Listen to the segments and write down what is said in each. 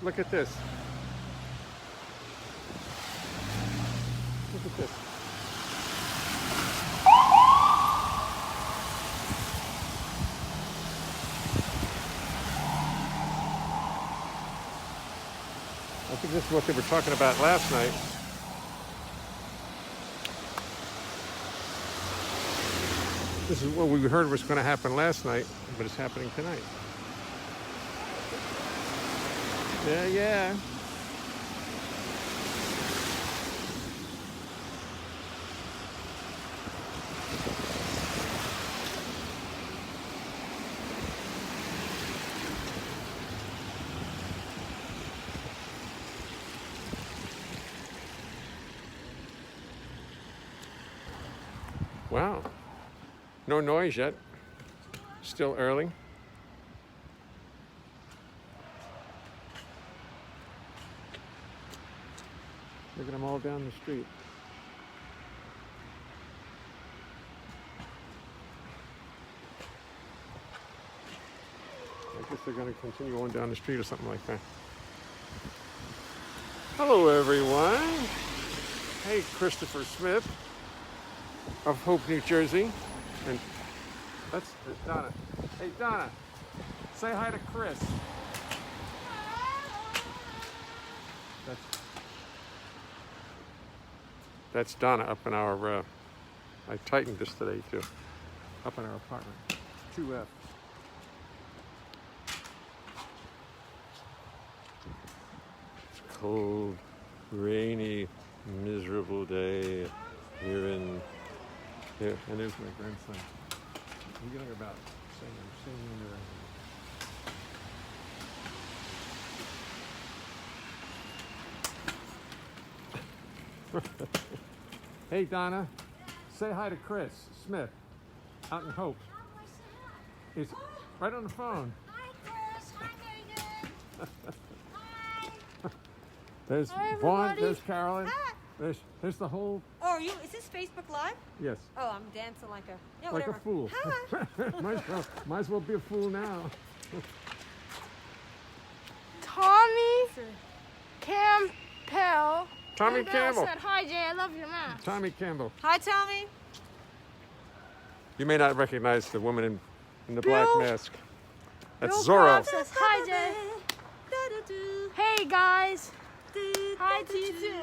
Look at this. Look at this. I think this is what they were talking about last night. This is what we heard was going to happen last night, but it's happening tonight. Yeah, yeah. Wow. No noise yet. Still early. Look at them all down the street. I guess they're going to continue on down the street or something like that. Hello, everyone. Hey, Christopher Smith of Hope, New Jersey. And that's Donna. Hey, Donna, say hi to Chris. That's Donna up in our, I tightened this today too, up in our apartment, 2F. It's a cold, rainy, miserable day here in, here, and there's my grandson. I'm getting about singing in the rain. Hey, Donna, say hi to Chris Smith out in Hope. He's right on the phone. Hi, Chris. Hi, Megan. Hi. There's Hi, Vaughn, everybody. there's Carolyn, Hi. there's the whole, Oh, are you? Is this Facebook Live? yes, Oh, I'm dancing like a yeah, like whatever. a fool. Hi. might as well be a fool now. Tommy Campbell. Tommy Campbell. said, "Hi Jay, I love your mask." Tommy Campbell. Hi, Tommy. You may not recognize the woman in the black Bill- mask. That's Bill Zorro. Croft says, "Hi Jay." Hey guys. Hi to you too.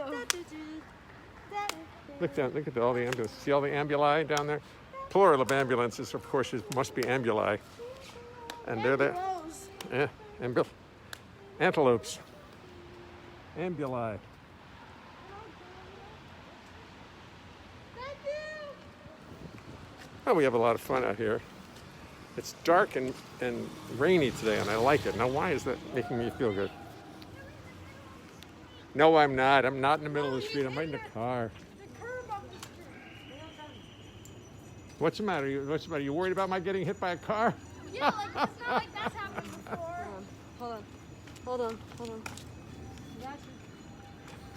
Look down. Look at all the ambulances. See all the ambuli down there? Plural of ambulances, of course, must be ambuli. And they're there. Yeah, antelopes. Ambuli. Oh, we have a lot of fun out here. It's dark and rainy today, and I like it. Now, why is that making me feel good? No, I'm not. I'm not in the middle of the street. I'm right in the car. What's the matter? What's the matter? You worried about my getting hit by a car? Yeah, like it's not like that's happened before. Hold on.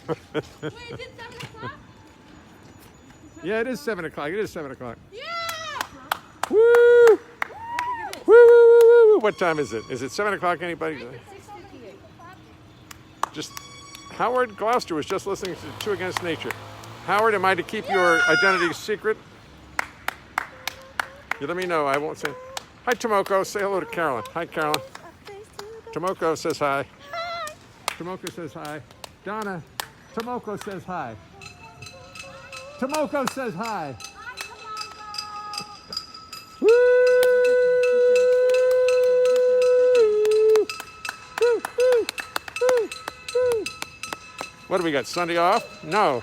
Wait, is it 7 o'clock? Yeah, it is 7 o'clock. It is 7 o'clock. Yeah! Woo! Woo, woo, woo, woo. What time is it? Is it 7 o'clock, anybody? 6:58. Just Howard Gloucester was just listening to Two Against Nature. Howard, am I to keep your identity secret? You let me know. I won't say. Hi, Tomoko. Say hello to Carolyn. Hi, Carolyn. Tomoko says hi. Hi! Tomoko says hi. Donna, Tomoko says hi. Tomoko says hi. Woo! Woo, woo, woo, woo. What do we got? Sunday off? No.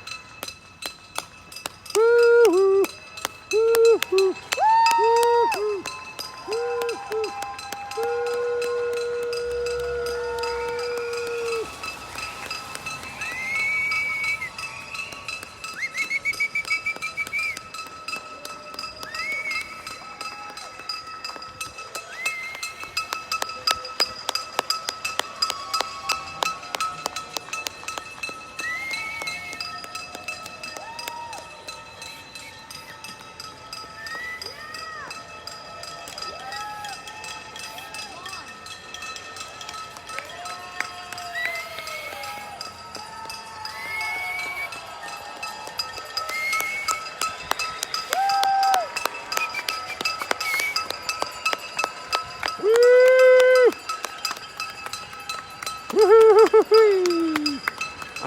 Woo, woo, woo, woo, woo, woo, woo.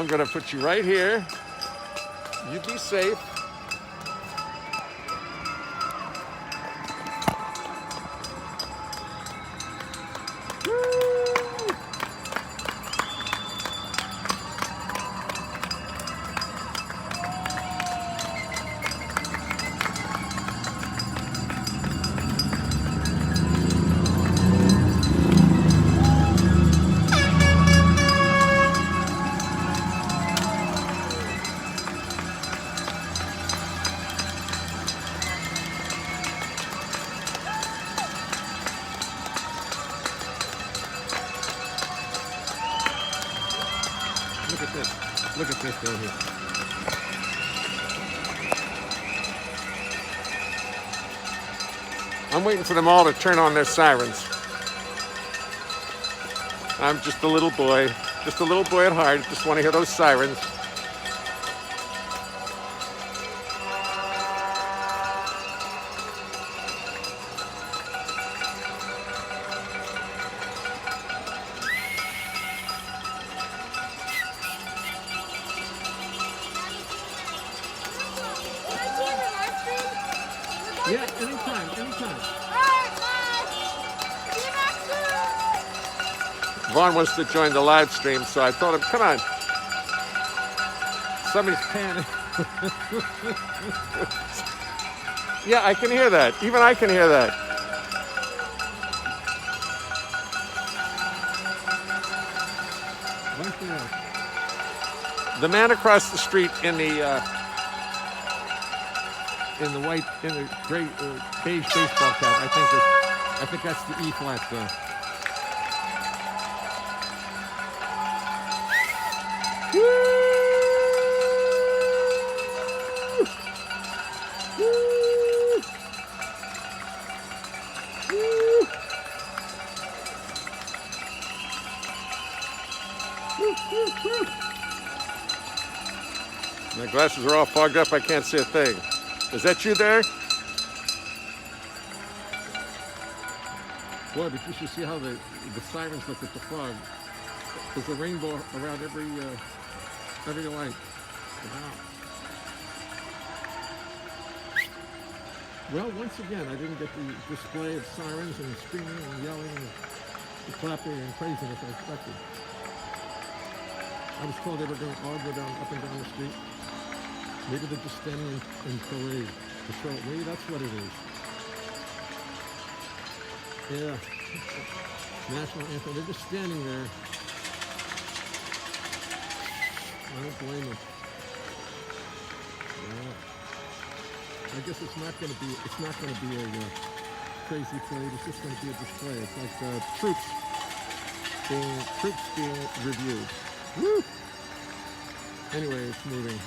I'm going to put you right here. You be safe. Look at this. Look at this down here. I'm waiting for them all to turn on their sirens. I'm just a little boy at heart. Just want to hear those sirens. Yeah, anytime. Vaughn wants to join the live stream, so I told him, come on. Somebody's panning. Yeah, I can hear that. Even I can hear that. The man across the street in the gray beige baseball cap, I think that's the E flat zone. My glasses are all fogged up. I can't see a thing. Is that you there? Boy, but you should see how the sirens look at the fog. There's a rainbow around every light. Wow. Well, once again, I didn't get the display of sirens and screaming and yelling and clapping and craziness I expected. I was told they were going to all go down up and down the street. Maybe they're just standing in parade. Patrol. Maybe that's what it is. Yeah. National anthem. They're just standing there. I don't blame them. Yeah. I guess it's not going to be a crazy parade. It's just going to be a display. It's like troops being reviewed. Woo! Anyway, it's moving.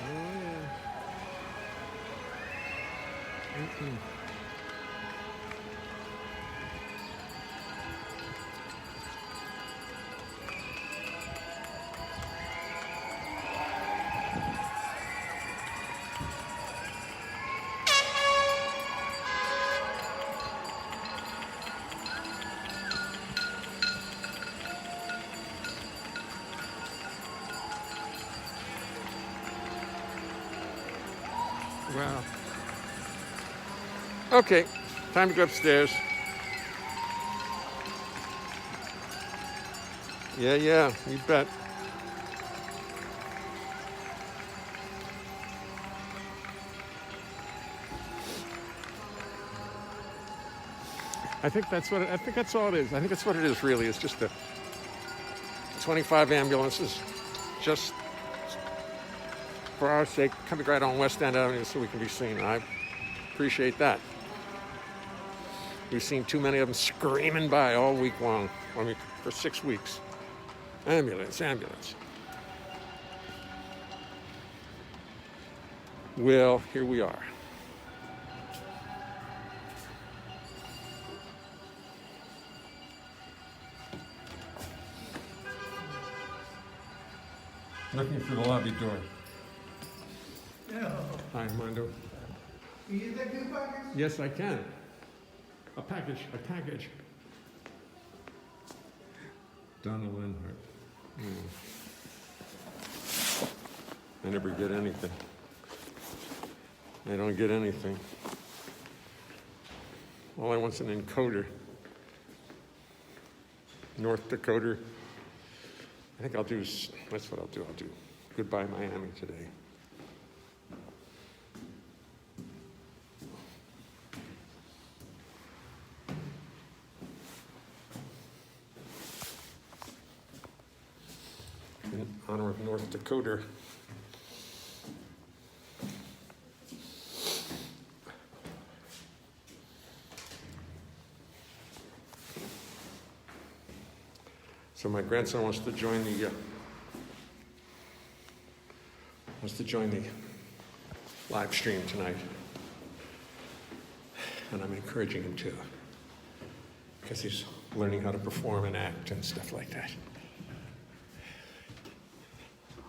Oh yeah. 18. Wow. Okay, time to go upstairs. Yeah, you bet. I think that's all it is. I think that's what it is really. It's just 25 ambulances just for our sake, coming right on West End Avenue so we can be seen. I appreciate that. We've seen too many of them screaming by all week long. I mean, for 6 weeks. Ambulance. Well, here we are. Looking for the lobby door. Yeah. Hi, Armando. Can you get that two package? Yes, I can. A package. Donna Leonhart. I never get anything. I don't get anything. All I want's an encoder. North Dakota. I think that's what I'll do. I'll do Goodbye Miami today. In honor of North Dakota. So my grandson wants to join the live stream tonight, and I'm encouraging him to, because he's learning how to perform and act and stuff like that.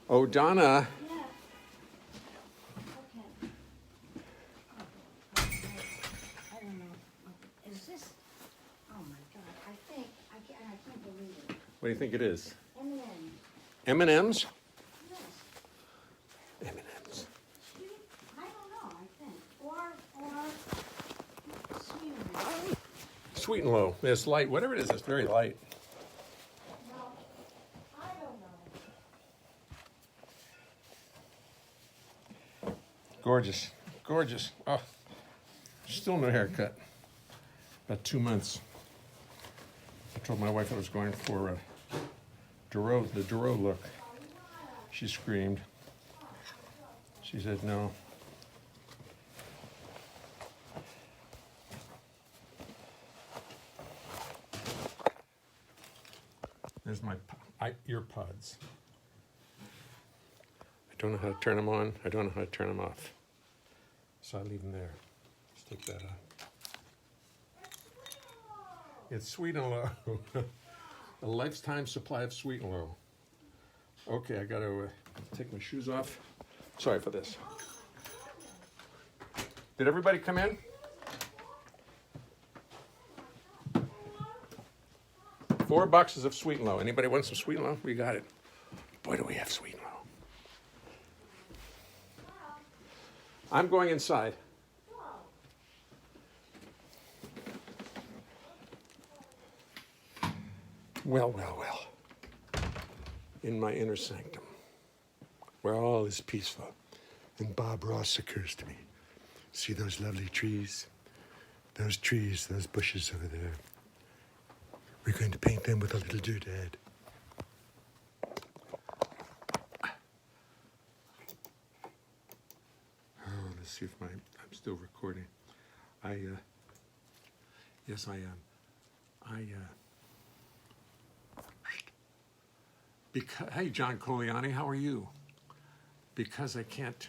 Oh, Donna. Yeah. Okay. I don't know. Is this? Oh my God! I can't believe it. What do you think it is? M&M. M&M's? Yes. M&M's. Sweet. I don't know. I think or sweet. Sweet and low. It's light. Whatever it is, it's very light. No, I don't know. Gorgeous. Gorgeous. Oh, still no haircut. About 2 months. I told my wife I was going for the Duro look. She screamed. She said no. There's my ear pods. I don't know how to turn them on. I don't know how to turn them off. So I leave them there. Let's take that out. It's Sweet and Low. A lifetime supply of Sweet and Low. Okay, I gotta take my shoes off. Sorry for this. Did everybody come in? Four boxes of Sweet and Low. Anybody want some Sweet and Low? We got it. Boy, do we have Sweet and Low. I'm going inside. Well, well, well. In my inner sanctum, where all is peaceful, and Bob Ross occurs to me. See those lovely trees? Those trees, those bushes over there. We're going to paint them with a little doodad. Oh, let's see if I'm still recording. Yes, I am. Because, hey, John Coliani, how are you? Because I can't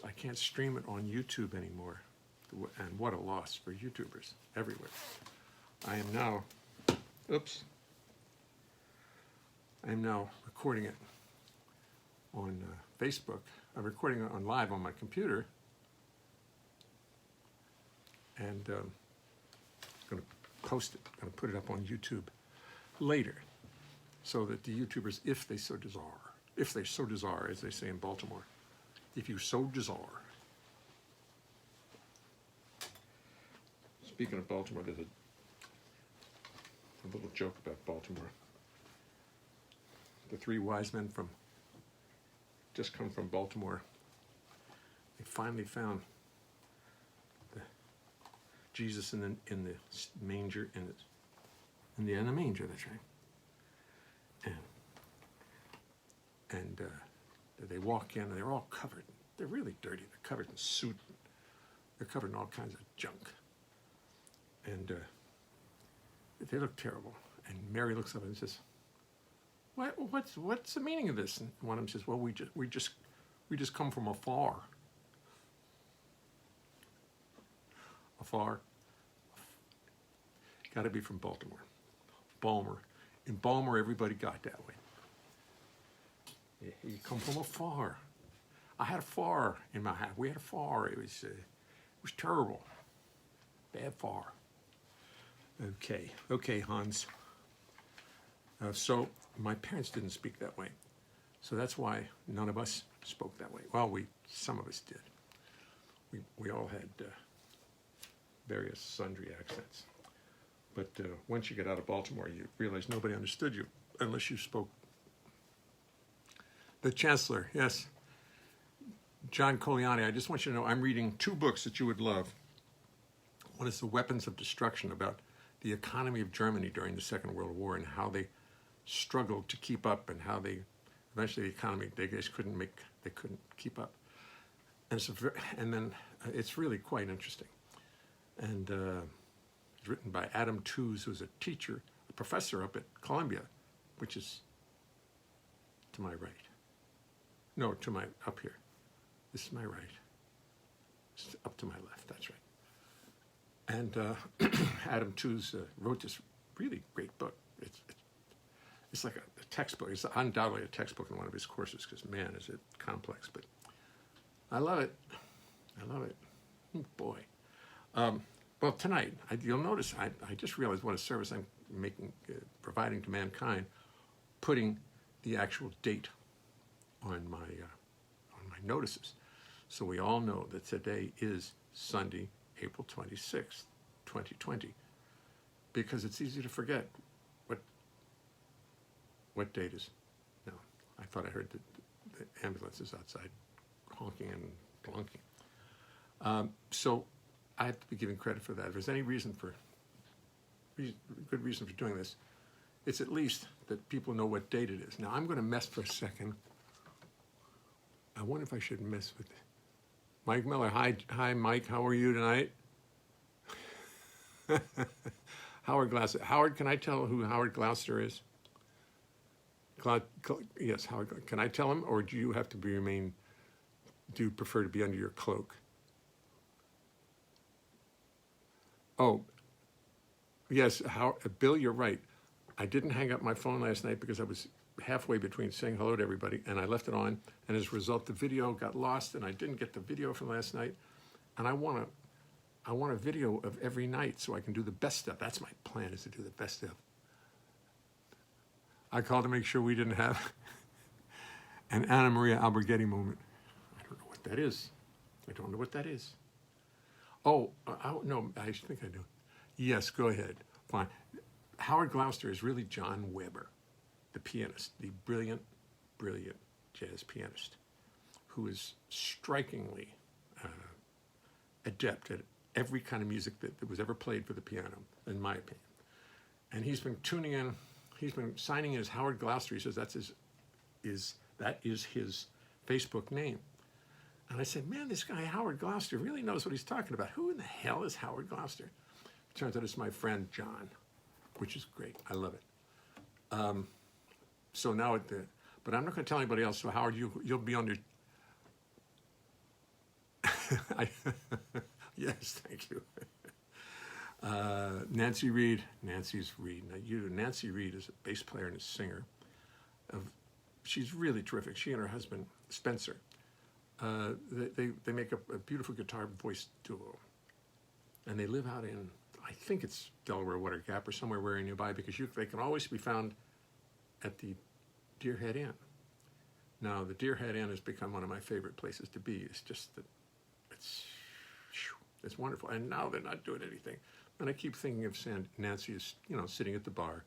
I can't stream it on YouTube anymore. And what a loss for YouTubers everywhere. I am now recording it on Facebook. I'm recording it on live on my computer. And I'm going to post it. I'm going to put it up on YouTube later, so that the YouTubers, if they so desire, as they say in Baltimore, if you so desire. Speaking of Baltimore, there's a little joke about Baltimore. The three wise men just come from Baltimore. They finally found Jesus in the manger, in the manger. That's right. And they walk in, and they're all covered. They're really dirty. They're covered in soot. They're covered in all kinds of junk. And they look terrible. And Mary looks up and says, "What's the meaning of this?" And one of them says, "Well, we just come from afar." Afar. Got to be from Baltimore. Balmer. In Balmer, everybody got that way. You come from afar. I had a fire in my house. We had a fire. It was terrible. Bad fire. Okay, Hans. So my parents didn't speak that way. So that's why none of us spoke that way. Well, some of us did. We all had various sundry accents. But once you get out of Baltimore, you realize nobody understood you unless you spoke. The Chancellor, yes. John Coliani, I just want you to know I'm reading 2 books that you would love. One is The Weapons of Destruction, about the economy of Germany during the Second World War and how they struggled to keep up, and how they eventually the economy they just couldn't keep up. And it's really quite interesting. And it's written by Adam Tooze, who's a teacher, a professor up at Columbia, which is to my right. No, up here. This is my right. It's up to my left, that's right. And Adam Tooze wrote this really great book. It's like a textbook. It's undoubtedly a textbook in one of his courses, because, man, is it complex. But I love it. Oh, boy. Well, tonight, you'll notice I just realized what a service I'm providing to mankind, putting the actual date on my notices. So we all know that today is Sunday, April 26th, 2020, because it's easy to forget what date is. No, I thought I heard the ambulances outside honking and blunking. So I have to be giving credit for that. If there's any good reason for doing this, it's at least that people know what date it is. Now, I'm going to mess for a second. I wonder if I should mess with Mike Miller. Hi, Mike. How are you tonight? Howard Gloucester. Howard, can I tell who Howard Gloucester is? Yes, Howard. Can I tell him, or do you have to do you prefer to be under your cloak? Oh, yes, Bill, you're right. I didn't hang up my phone last night because I was halfway between saying hello to everybody, and I left it on, and as a result, the video got lost, and I didn't get the video from last night, and I want a video of every night so I can do the best stuff. That's my plan, is to do the best stuff. I called to make sure we didn't have an Anna Maria Alberghetti moment. I don't know what that is. Oh, no, I think I do. Yes, go ahead. Fine. Howard Gloucester is really John Weber, the pianist, the brilliant, brilliant jazz pianist, who is strikingly adept at every kind of music that was ever played for the piano, in my opinion. And he's been tuning in. He's been signing in as Howard Gloucester. He says that is his Facebook name. And I said, man, this guy Howard Gloucester really knows what he's talking about. Who in the hell is Howard Gloucester? It turns out it's my friend John, which is great. I love it. So now but I'm not going to tell anybody else. So Howard, you'll be on your. Yes, thank you. Nancy Reed. Nancy Reed. Nancy Reed is a bass player and a singer. She's really terrific. She and her husband Spencer. They make a beautiful guitar voice duo, and they live out in, I think it's Delaware Water Gap or somewhere very nearby, because they can always be found at the Deerhead Inn. Now, the Deerhead Inn has become one of my favorite places to be. It's just that it's wonderful. And now they're not doing anything. And I keep thinking of Nancy is, sitting at the bar.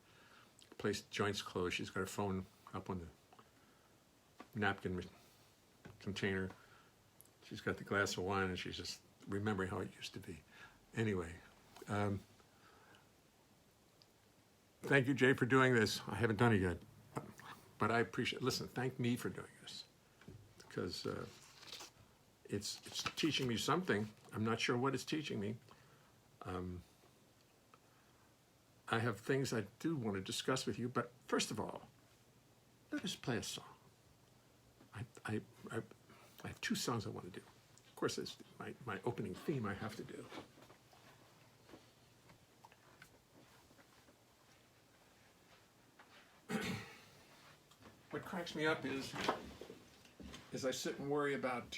Place joints closed. She's got her phone up on the napkin container. She's got the glass of wine, and she's just remembering how it used to be. Anyway, thank you, Jay, for doing this. I haven't done it yet, but I appreciate it. Listen, thank me for doing this, because it's teaching me something. I'm not sure what it's teaching me. I have things I do want to discuss with you, but first of all, let us play a song. I have 2 songs I want to do. Of course, it's my opening theme I have to do. What cracks me up is as I sit and worry about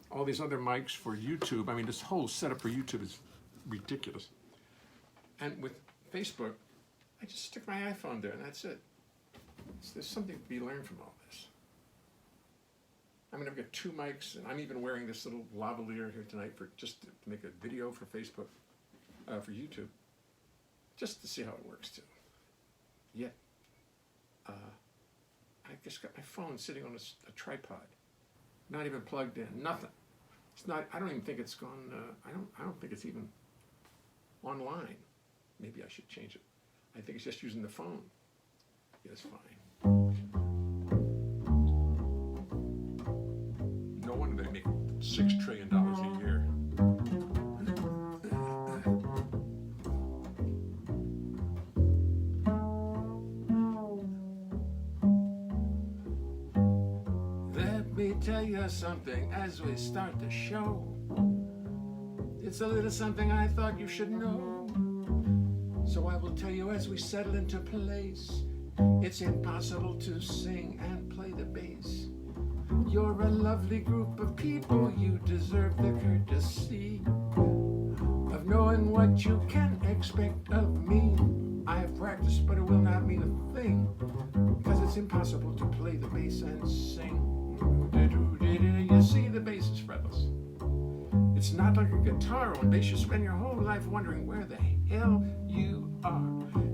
all these other mics for YouTube. I mean, this whole setup for YouTube is ridiculous. And with Facebook, I just stick my iPhone there and that's it. So there's something to be learned from all this. I mean, I've got 2 mics, and I'm even wearing this little lavalier here tonight for just to make a video for Facebook, for YouTube, just to see how it works too. Yet, I just got my phone sitting on a tripod, not even plugged in, nothing. It's not. I don't even think it's gone. I don't think it's even online. Maybe I should change it. I think it's just using the phone. Yeah, it's fine. No wonder they make $6 trillion a year. Let me tell you something as we start the show. It's a little something I thought you should know. So I will tell you as we settle into place. It's impossible to sing and play the bass. You're a lovely group of people, you deserve the courtesy of knowing what you can expect of me. I have practiced, but it will not mean a thing, because it's impossible to play the bass and sing. You see, the bass is fretless. It's not like a guitar on bass you spend your whole life wondering where the hell you are.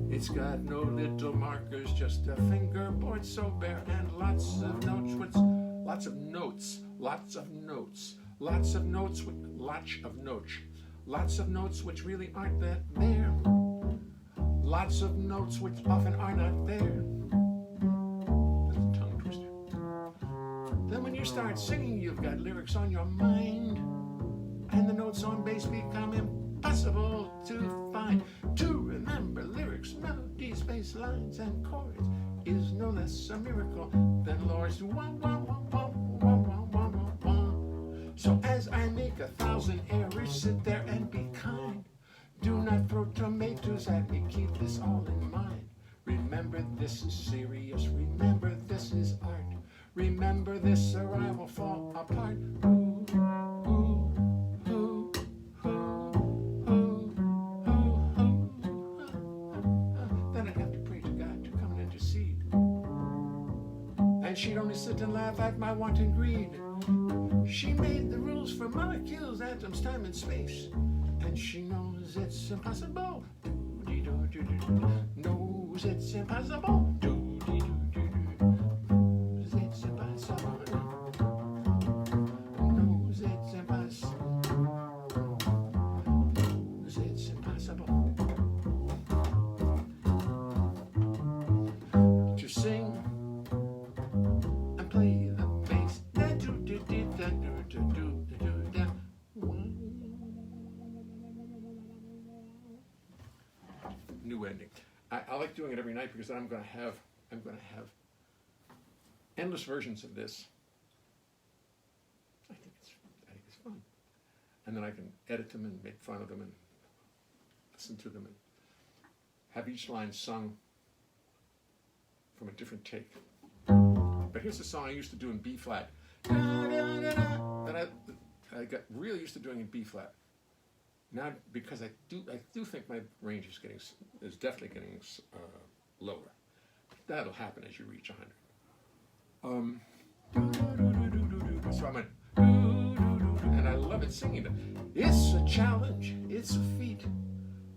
It's got no little markers, just a fingerboard so bare, and lots of notes with lots of notes, lots of notes, lots of notes with lots of notes which really aren't that there, lots of notes which often are not there. That's a tongue twister. Then when you start singing, you've got lyrics on your mind, and the notes on bass become impossible to find. To remember lyrics, melodies, bass lines, and chords is no less a miracle than Lord's wah, wah, wah, wah, wah, wah, wah, wah, wah. So as I make 1,000 errors, sit there and be kind. Do not throw tomatoes at me, keep this all in mind. Remember this is serious, remember this is art. Remember this or I will fall apart. Ooh, ooh. She'd only sit and laugh at my wanton greed. She made the rules for molecules, atoms, time, and space. And she knows it's impossible. Knows it's impossible. Knows it's impossible. Knows it's impossible. Knows it's impossible. To sing. Play the bass. New ending. I like doing it every night because I'm going to have endless versions of this. I think it's fun, and then I can edit them and make fun of them and listen to them and have each line sung from a different take. But here's a song I used to do in B flat that I got really used to doing in B flat. Now, because I do think my range is definitely getting lower. That'll happen as you reach 100. So I went, and I love it singing it. It's a challenge, it's a feat,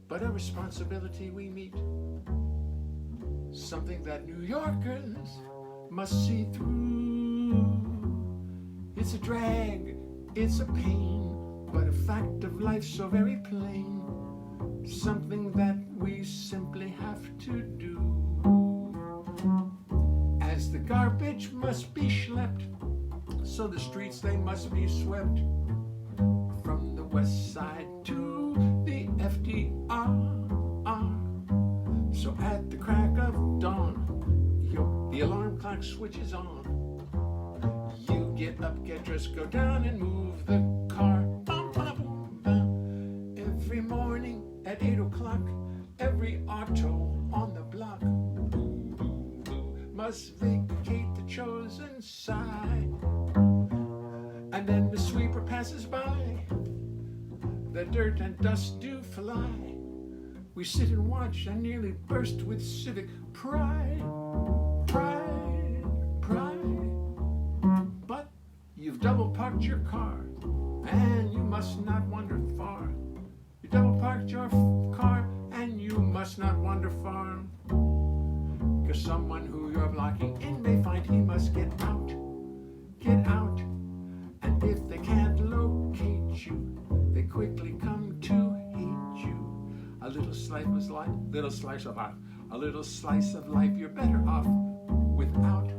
but a responsibility we meet. Something that New Yorkers must see through. It's a drag, it's a pain, but a fact of life so very plain. Something that we simply have to do. As the garbage must be schlepped, so the streets they must be swept. From the west side to the FDR. So at the crack of dawn, the alarm clock switches on. You get up, get dressed, go down and move the car. Bum, bum, boom, bum. Every morning at 8 o'clock, every auto on the block must vacate the chosen side. then the sweeper passes by. The dirt and dust do fly. We sit and watch and nearly burst with civic pride. Pride, pride. But you've double parked your car, and you must not wander far. You double parked your car, and you must not wander far. 'Cause someone who you're blocking in may find he must get out. Get out. And if they can't locate you, they quickly come to hate you. A little slice of life, a little slice of life you're better off without.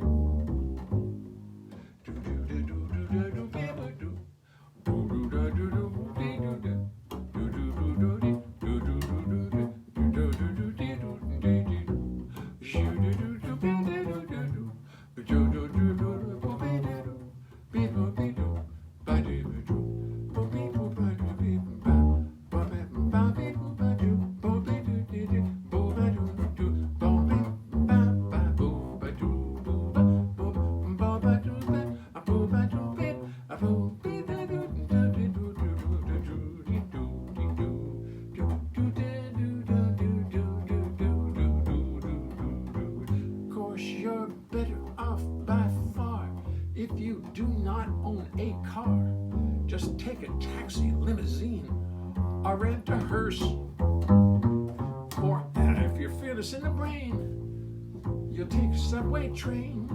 Just take a taxi, limousine, or rent a hearse. Or if you're fearless in the brain, you'll take a subway train.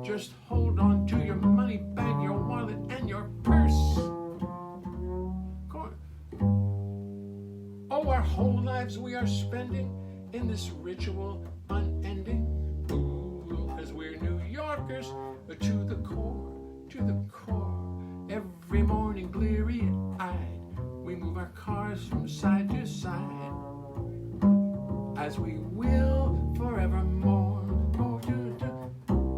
Just hold on to your money bag, your wallet, and your purse. Oh, our whole lives we are spending in this ritual unending. Ooh, 'cause we're New Yorkers to the core, to the core. Every morning, bleary-eyed, we move our cars from side to side, as we will forevermore. Oh,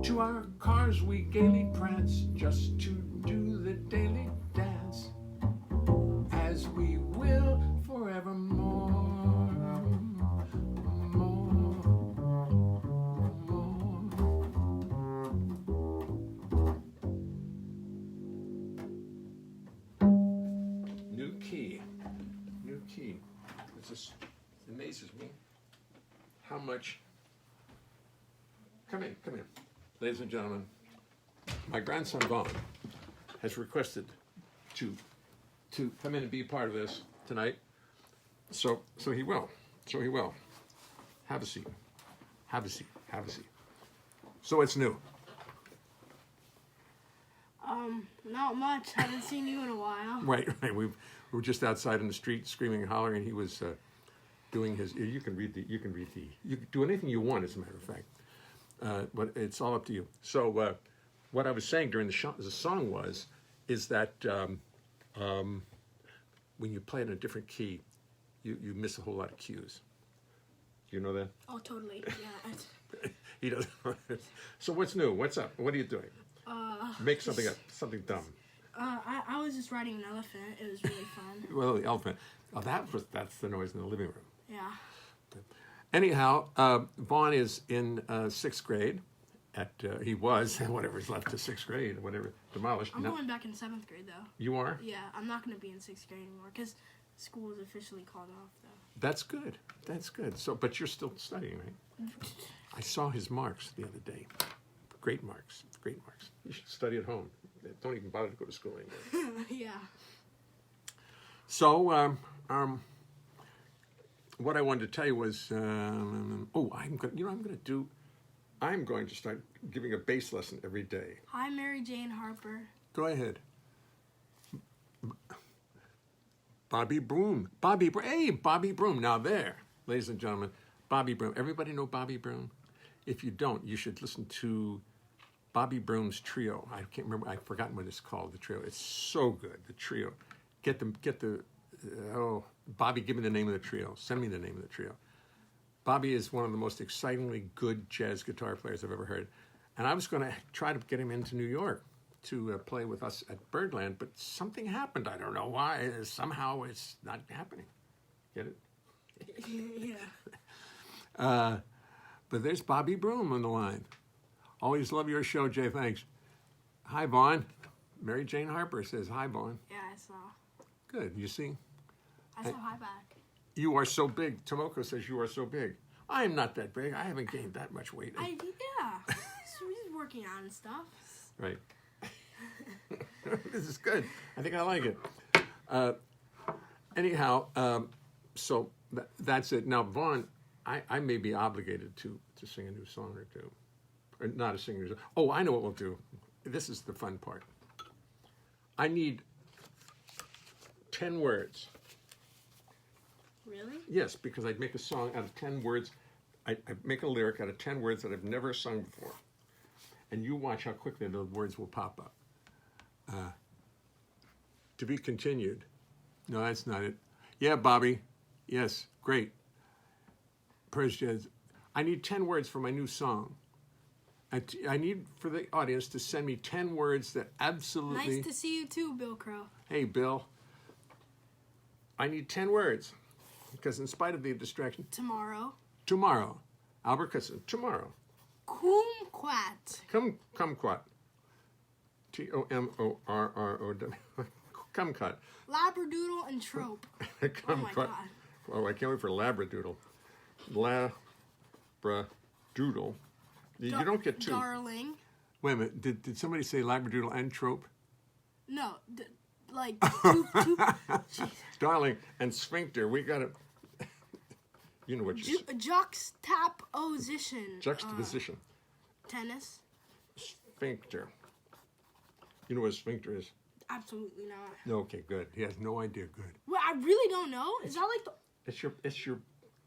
to our cars we gaily prance, just to do the daily dance, as we will forevermore. New key. It amazes me how much. Come in. Ladies and gentlemen, my grandson Vaughn has requested to come in and be part of this tonight. So he will. Have a seat. So it's new. Not much. Haven't seen you in a while. Right. We were just outside in the street screaming and hollering, and he was doing his. You can do anything you want, as a matter of fact. But it's all up to you. So what I was saying during the song is that when you play in a different key, you miss a whole lot of cues. Do you know that? Oh, totally. Yeah. He doesn't. So what's new? What's up? What are you doing? Make something up, something dumb. I was just riding an elephant. It was really fun. Well, the elephant. Oh, that's the noise in the living room. Yeah. Anyhow, Vaughn is in 6th grade. He was, whatever's left to 6th grade, whatever, demolished. I'm going back in 7th grade, though. You are? Yeah, I'm not going to be in 6th grade anymore, because school is officially called off, though. That's good. So, but you're still studying, right? I saw his marks the other day. Great marks. You should study at home. Don't even bother to go to school anymore. Yeah. So, what I wanted to tell you was, I'm going to start giving a bass lesson every day. Hi, Mary Jane Harper. Go ahead. Bobby Broom. Hey, Bobby Broom. Now there, ladies and gentlemen, Bobby Broom. Everybody know Bobby Broom? If you don't, you should listen to Bobby Broom's trio. I can't remember. I've forgotten what it's called. The trio. It's so good. The trio. Bobby, give me the name of the trio. Send me the name of the trio. Bobby is one of the most excitingly good jazz guitar players I've ever heard. And I was going to try to get him into New York to play with us at Birdland, but something happened. I don't know why. Somehow it's not happening. Get it? Yeah. But there's Bobby Broom on the line. Always love your show, Jay. Thanks. Hi, Vaughn. Mary Jane Harper says hi, Vaughn. Yeah, I saw. Good. You see, I saw hi back. you are so big. Tomoko says you are so big. I am not that big. I haven't gained that much weight. Yeah. So he's working out and stuff. Right. This is good. I think I like it. Anyhow, so that's it. Now, Vaughn, I may be obligated to sing a new song or two. Or not a singer. Oh, I know what we'll do. This is the fun part. I need 10 words. Really? Yes, because I'd make a song out of 10 words. I'd make a lyric out of 10 words that I've never sung before. And you watch how quickly the words will pop up. To be continued. No, that's not it. Yeah, Bobby. Yes, great. Persia, I need 10 words for my new song. I need for the audience to send me 10 words that absolutely... Nice to see you too, Bill Crow. Hey, Bill. I need 10 words. Because in spite of the distraction... Tomorrow. Albert Cusson. Tomorrow. Kumquat. Kumquat. Tomorrow. Kumquat. Labradoodle and trope. Oh my God. Oh, I can't wait for Labradoodle. Labradoodle. You don't get two. Darling. Wait a minute. Did somebody say Labradoodle and trope? No. Two. Jeez. Darling and sphincter. We got to... You know what you said. Juxtaposition. Juxtaposition. Tennis. Sphincter. You know what a sphincter is? Absolutely not. No, okay, good. He has no idea. Good. Well, I really don't know. Is that like the... It's your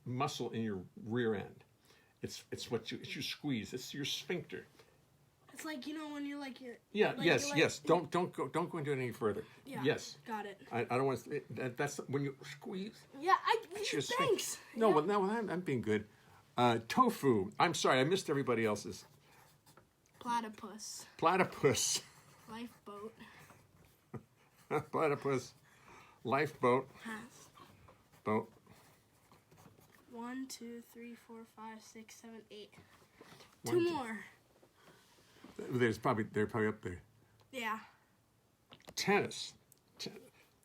muscle in your rear end. It's your squeeze. It's your sphincter. It's like, you know, when you're like... Yeah, like, yes, like, yes. Don't go into it any further. Yeah, yes. Got it. I don't want to... That's when you squeeze. Yeah, It's your thanks. No, Yeah. well, no, I'm being good. Tofu. I'm sorry, I missed everybody else's. Platypus. Platypus. Lifeboat. Platypus. Lifeboat. Has. Boat. 1, 2, 3, 4, 5, 6, 7, 8. One, Two two. more. They're probably up there. Yeah. Tennis.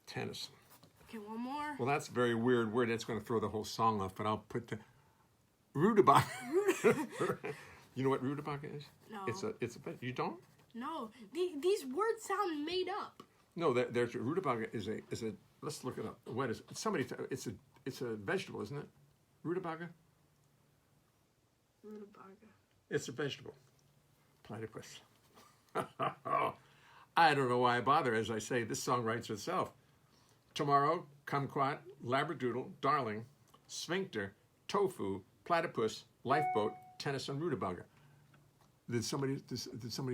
Tennis. Okay, one more. Well, that's a very weird word. That's going to throw the whole song off, but I'll put the... Rutabaga. You know what rutabaga is? No. It's a... You don't? No. These words sound made up. No, there's rutabaga is a... Let's look it up. What is it? It's a vegetable, isn't it? Rutabaga? Rutabaga. It's a vegetable. Platypus. I don't know why I bother. As I say, this song writes itself. Tomorrow, kumquat, labradoodle, darling, sphincter, tofu, platypus, lifeboat, tennis, and rutabaga. Did somebody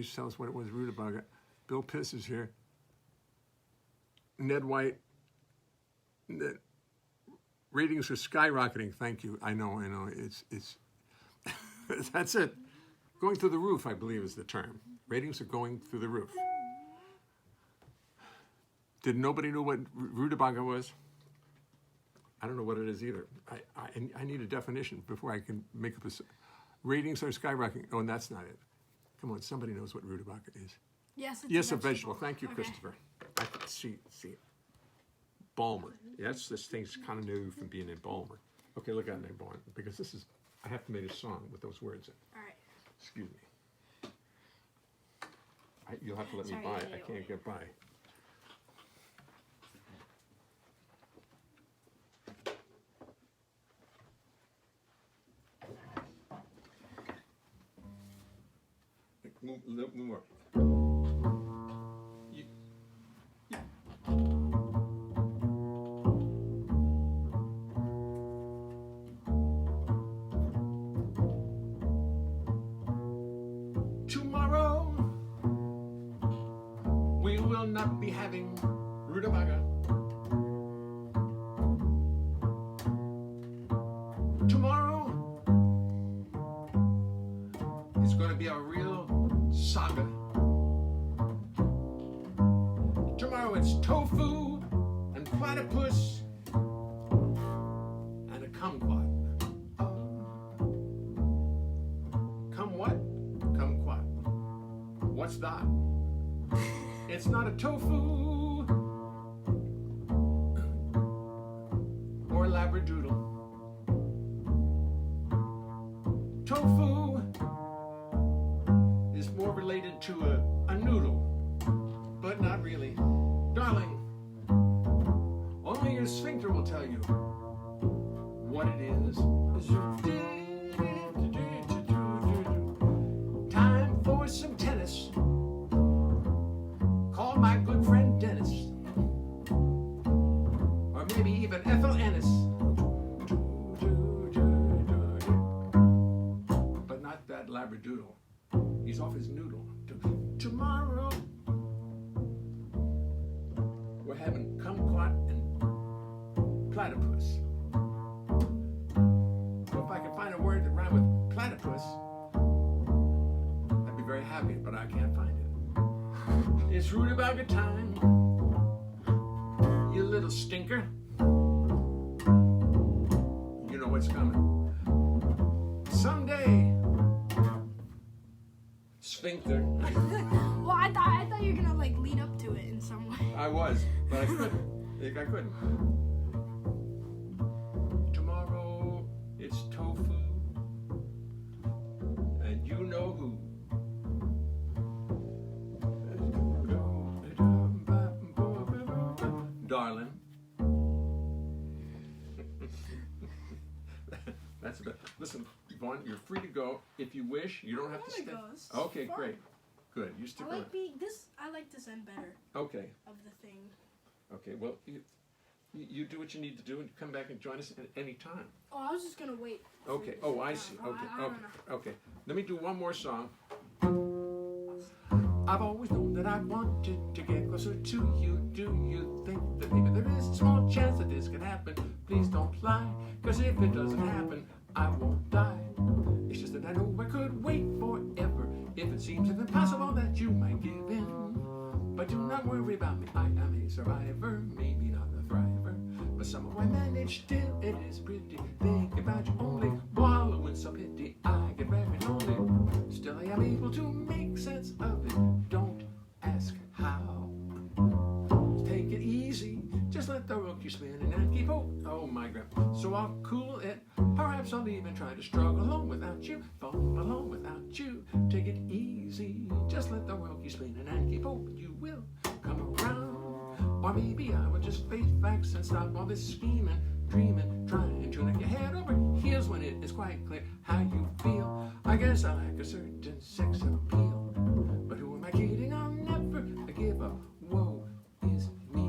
tell us what it was? Rutabaga. Bill Piss is here. Ned White. Ratings are skyrocketing. Thank you. I know. It's that's it. Going through the roof, I believe, is the term. Ratings are going through the roof. Did nobody know what rutabaga was? I don't know what it is either. I need a definition before I can make up a... Ratings are skyrocketing. Oh, and that's not it. Come on, somebody knows what rutabaga is. Yes, it's Yes, a vegetable. Thank you, Okay. Christopher. I can see it. Balmer. Yes, this thing's kind of new from being in Balmer. Okay, look at it, Balmer, because this is... I have to make a song with those words in. All right. Excuse me. You'll have to let me Sorry, buy. yeah, I can't get by. Move more. Tomorrow we will not be having rutabaga. Tomorrow is going to be a real saga. Tomorrow it's tofu and platypus and a kumquat. Come what? Kumquat. What's that? It's not a tofu or a labradoodle. Tofu is more related to a noodle, but not really. Darling, only your sphincter will tell you what it is. Time for some tennis. Call my good friend Dennis. Or maybe even Ethel Ennis. But not that labradoodle. He's off his noodle. Tomorrow we're having kumquat and platypus. Well, if I can find a word that rhymes with platypus, I'd be very happy, but I can't find it. It's rutabaga time, you little stinker. You know what's coming. Someday, sphincter. Well, I thought you were gonna like lead up to it in some way. I was, but I couldn't. I couldn't. Tomorrow it's tofu, and you know who. Darling. That's about. Listen, Vaughn, you're free to go if you wish. You don't have to stay. Go. This is Okay, fun. great. Good. You stick I around. like I like this end better Okay. of the thing. Okay. Well, you do what you need to do, and you come back and join us at any time. Oh, I was just gonna wait. Okay. Oh, I see. Oh, Okay. I don't Okay. know. Okay. Let me do one more song. I've always known that I wanted to get closer to you. Do you think that maybe there is a small chance that this can happen? Please don't lie, cause if it doesn't happen, I won't die. It's just that I know I could wait forever if it seems impossible that you might give in. But do not worry about me, I am a survivor, maybe not a thriver, but somehow I manage still, it is pretty. Think about you only, wallow in some pity. I get very lonely, still I am able to make sense of it. Don't ask how. Take it easy, just let the rope keep spinning and keep oh my God. So I'll cool it, perhaps I'll even try to struggle along without you, fall along without you. Take it easy, just let the world keep spinning and keep hoping you will come around. Or maybe I will just face facts and stop all this scheming, dreaming, trying to knock your head over heels when it is quite clear how you feel. I guess I like a certain sex appeal, but who am I kidding? I'll never give up. Woe is me.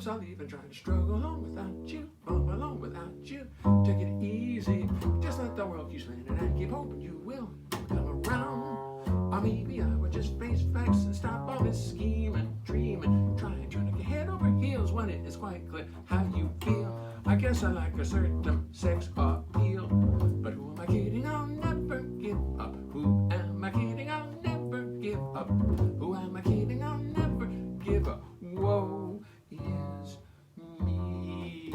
I'll even try to struggle along without you, along without you. Take it easy, just let the world keep spinning and keep hoping you will come around. Or maybe I would just face facts and stop all this scheming, dreaming, trying to knock your head over heels when it is quite clear how you feel. I guess I like a certain sex appeal, but who am I kidding? I'll never give up. Who am I kidding? I'll never give up. Who am I kidding? I'll never give up. Whoa is me.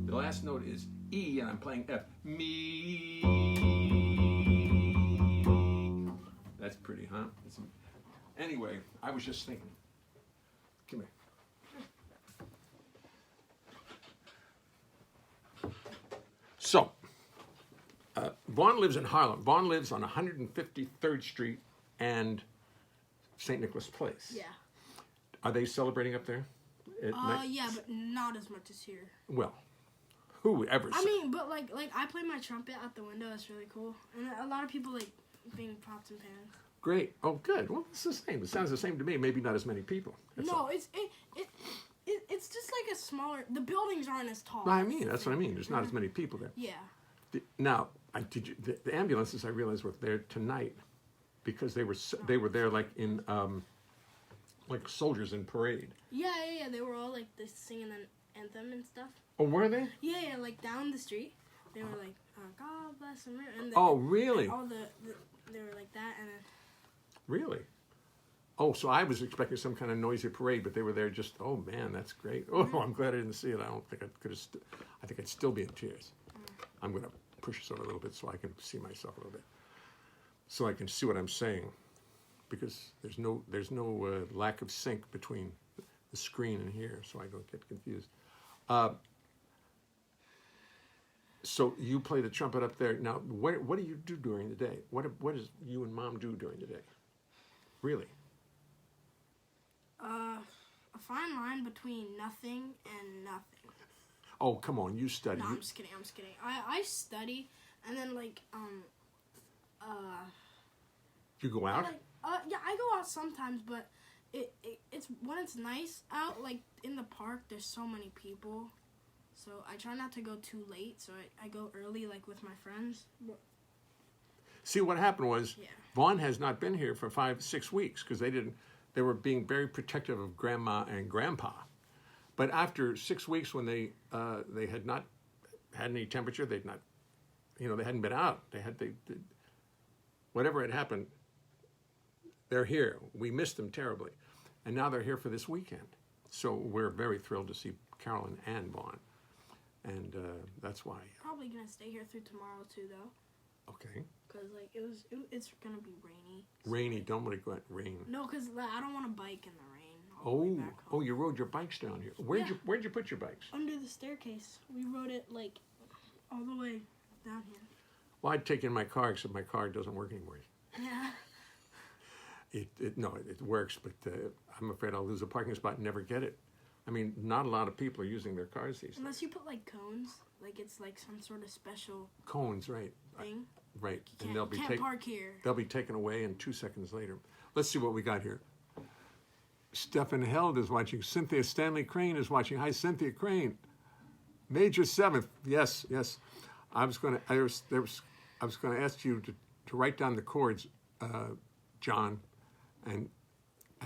The last note is E and I'm playing F. Me. That's pretty, huh? Anyway, I was just thinking. Come here. So, Vaughn lives in Harlem. Vaughn lives on 153rd Street and St. Nicholas Place. Yeah. Are they celebrating up there? Yeah, but not as much as here. Well, whoever. I mean, but like I play my trumpet out the window. That's really cool, and a lot of people like being pots and pans. Great. Oh, good. Well, it's the same. It sounds the same to me. Maybe not as many people. That's No, all. It's just like a smaller. The buildings aren't as tall. I mean, that's what I mean. There's not as many people there. Yeah. Now, the ambulances I realized were there tonight because they were there like in like soldiers in parade. Yeah. They were all like singing an anthem and stuff. Oh, were they? Yeah, like down the street. They were like, God bless America. And Oh, really? And all they were like that, and then. Really? Oh, so I was expecting some kind of noisy parade, but they were there just, oh man, that's great. Oh, I'm glad I didn't see it. I don't think I could have, I think I'd still be in tears. I'm going to push this over a little bit so I can see myself a little bit. So I can see what I'm saying. Because there's no lack of sync between the screen and here, so I don't get confused. So you play the trumpet up there. Now, what do you do during the day? What does you and Mom do during the day? Really? A fine line between nothing and nothing. Oh, come on, you study. No, I'm just kidding. I study, and then You go out? Yeah, I go out sometimes, but it's when it's nice out, like in the park. There's so many people, so I try not to go too late. So I go early, like with my friends. See, what happened was Yeah. Vaughn has not been here for 5-6 weeks because they were being very protective of Grandma and Grandpa. But after 6 weeks, when they had not had any temperature, they hadn't been out. Whatever had happened, they're here. We missed them terribly, and now they're here for this weekend. So we're very thrilled to see Carolyn and Vaughn, and that's why. Probably gonna stay here through tomorrow too, though. Okay. Cause like it's gonna be rainy. Rainy. Don't want to go out in rain. No, cause I don't want to bike in the rain. All the way back home. Oh, you rode your bikes down here. Where'd you put your bikes? Under the staircase. We rode it like all the way down here. Well, I'd take in my car, except my car doesn't work anymore. Yeah. It works, but I'm afraid I'll lose a parking spot and never get it. I mean, not a lot of people are using their cars these days. Unless you put like cones, like it's like some sort of special Cones, right? thing. Right, You and can't park here. they'll be taken away in 2 seconds later. Let's see what we got here. Stephen Held is watching. Cynthia Stanley Crane is watching. Hi, Cynthia Crane. Major 7th. Yes. I was going to ask you to write down the chords, John, and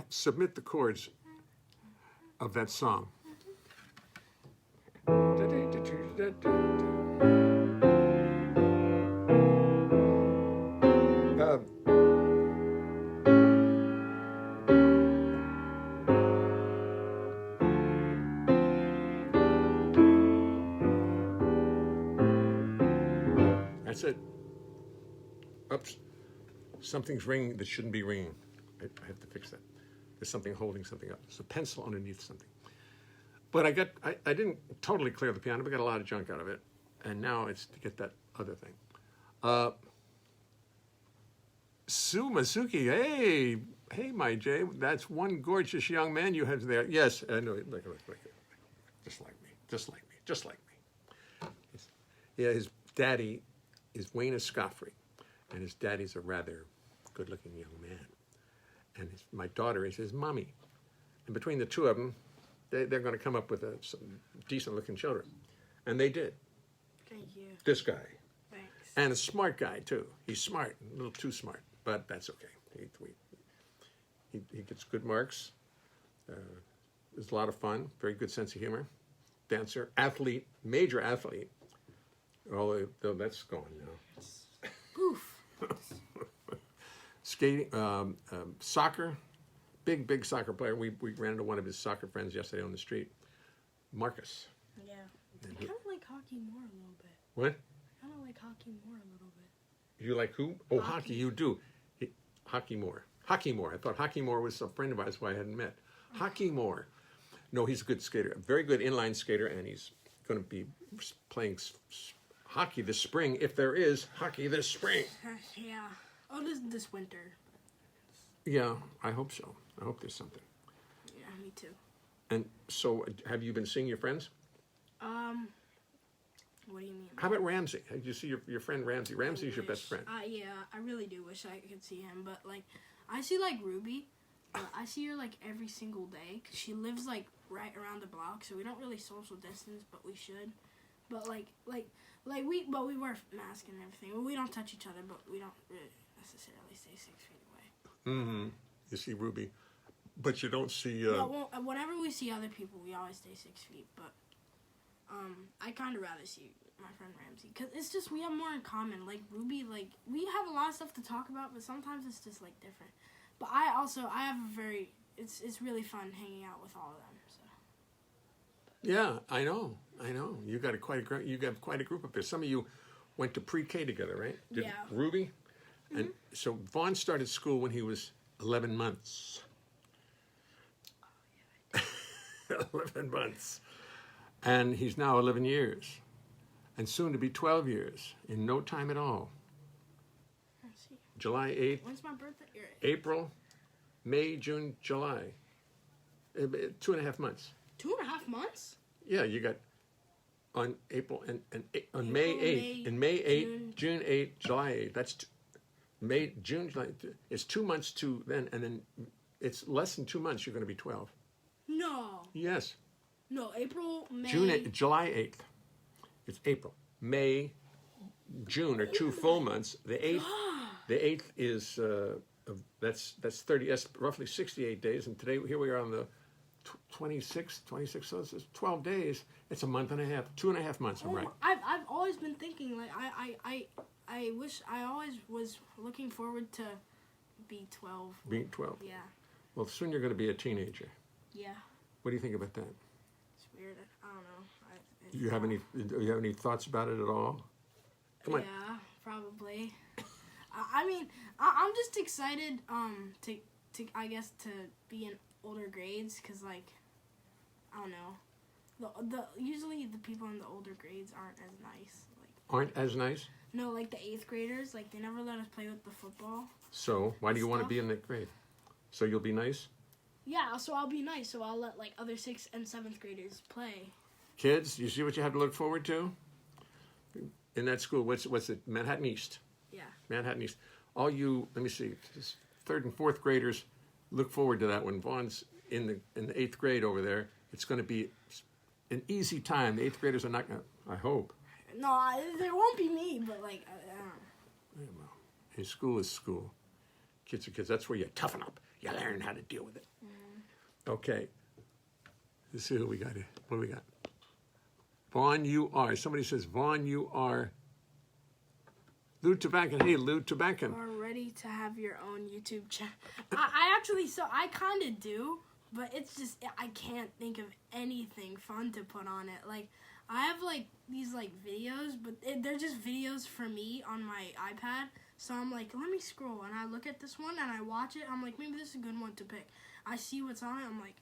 submit the chords of that song. That's it. Oops. Something's ringing that shouldn't be ringing. I have to fix that. There's something holding something up. There's a pencil underneath something. But I didn't totally clear the piano. We got a lot of junk out of it. And now it's to get that other thing. Sue Masuki, hey, my Jay, that's one gorgeous young man you have there. Yes, I know, look, just like me. Yeah, his daddy is Wayne Escoffrey, and his daddy's a rather good-looking young man. And my daughter is his mommy. And between the two of them, they're going to come up with some decent-looking children. And they did. Thank you. This guy. Thanks. And a smart guy, too. He's smart, a little too smart, but that's okay. He gets good marks. It's a lot of fun, very good sense of humor. Dancer, athlete, major athlete. Although that's gone now. Poof. Skating, soccer, big soccer player. We ran into one of his soccer friends yesterday on the street, Marcus. Yeah. I kind of like hockey more a little bit. What? I kind of like hockey more a little bit. You like who? Oh, hockey, you do. Hockey more. I thought Hockey Moore was a friend of ours who I hadn't met. Hockey Moore. No, he's a good skater, a very good inline skater, and he's going to be playing hockey this spring, if there is hockey this spring. Yeah. Oh, this winter. Yeah, I hope so. I hope there's something. Yeah, me too. And so, have you been seeing your friends? What do you mean? How about Ramsey? Did you see your friend Ramsey? Ramsey's your best friend. Yeah, I really do wish I could see him, but like, I see like Ruby. But I see her like every single day because she lives like right around the block, so we don't really social distance, but we should. But we wear masks and everything. We don't touch each other, but we don't really necessarily stay 6 feet away. Mm-hmm. You see Ruby, but you don't see. Well, whenever we see other people, we always stay 6 feet. But I kind of rather see my friend Ramsey because it's just we have more in common. Like Ruby, like we have a lot of stuff to talk about, but sometimes it's just like different. But I have a very it's really fun hanging out with all of them. So. Yeah, I know. You got quite a group up there. Some of you went to pre-K together, right? Yeah. Ruby, and so Vaughn started school when he was 11 months. 11 months, and he's now 11 years, and soon to be 12 years in no time at all. Let's see. July 8th. When's my birthday? April, May, June, July. 2.5 months. 2.5 months? Yeah, you got on April and on April, May 8th. May, And May 8th, June 8th, July 8th. That's May, June, July. It's 2 months to then, and then it's less than 2 months. You're going to be 12. No. Yes. No, April, May. July 8th. It's April, May, June are 2 full months. The 8th is that's 30. That's roughly 68 days. And today here we are on the 26. So it's 12 days. It's a month and a half, 2.5 months. I'm right. I've always been thinking like I wish I always was looking forward to be 12. Being 12. Yeah. Well, soon you're going to be a teenager. Yeah. What do you think about that? It's weird. I don't know. Do you have any thoughts about it at all? Come on. Yeah, probably. I mean, I'm just excited to I guess to be in older grades because like I don't know the usually the people in the older grades aren't as nice like Aren't as nice? no like the 8th graders like they never let us play with the football. So why do you want to Stuff. be in that grade? So you'll be nice? Yeah, so I'll be nice. So I'll let like other 6th and 7th graders play. Kids, you see what you have to look forward to? In that school, what's it? Manhattan East. Yeah. Manhattan East. All you, let me see, 3rd and 4th graders, look forward to that. When Vaughn's in the 8th grade over there, it's going to be an easy time. The 8th graders are not going to, I hope. No, there won't be me, but like I don't know. Yeah, well, hey, school is school. Kids are kids. That's where you toughen up. You learn how to deal with it. Okay. Let's see who we got here. What do we got? Vaughn, you are. Somebody says, Vaughn, you are. Lou Tabankin. Hey, Lou Tabankin. Are ready to have your own YouTube channel. I actually, so I kind of do, but it's just, I can't think of anything fun to put on it. Like, I have like these like videos, but they're just videos for me on my iPad. So I'm like, let me scroll, and I look at this one, and I watch it. I'm like, maybe this is a good one to pick. I see what's on it. I'm like,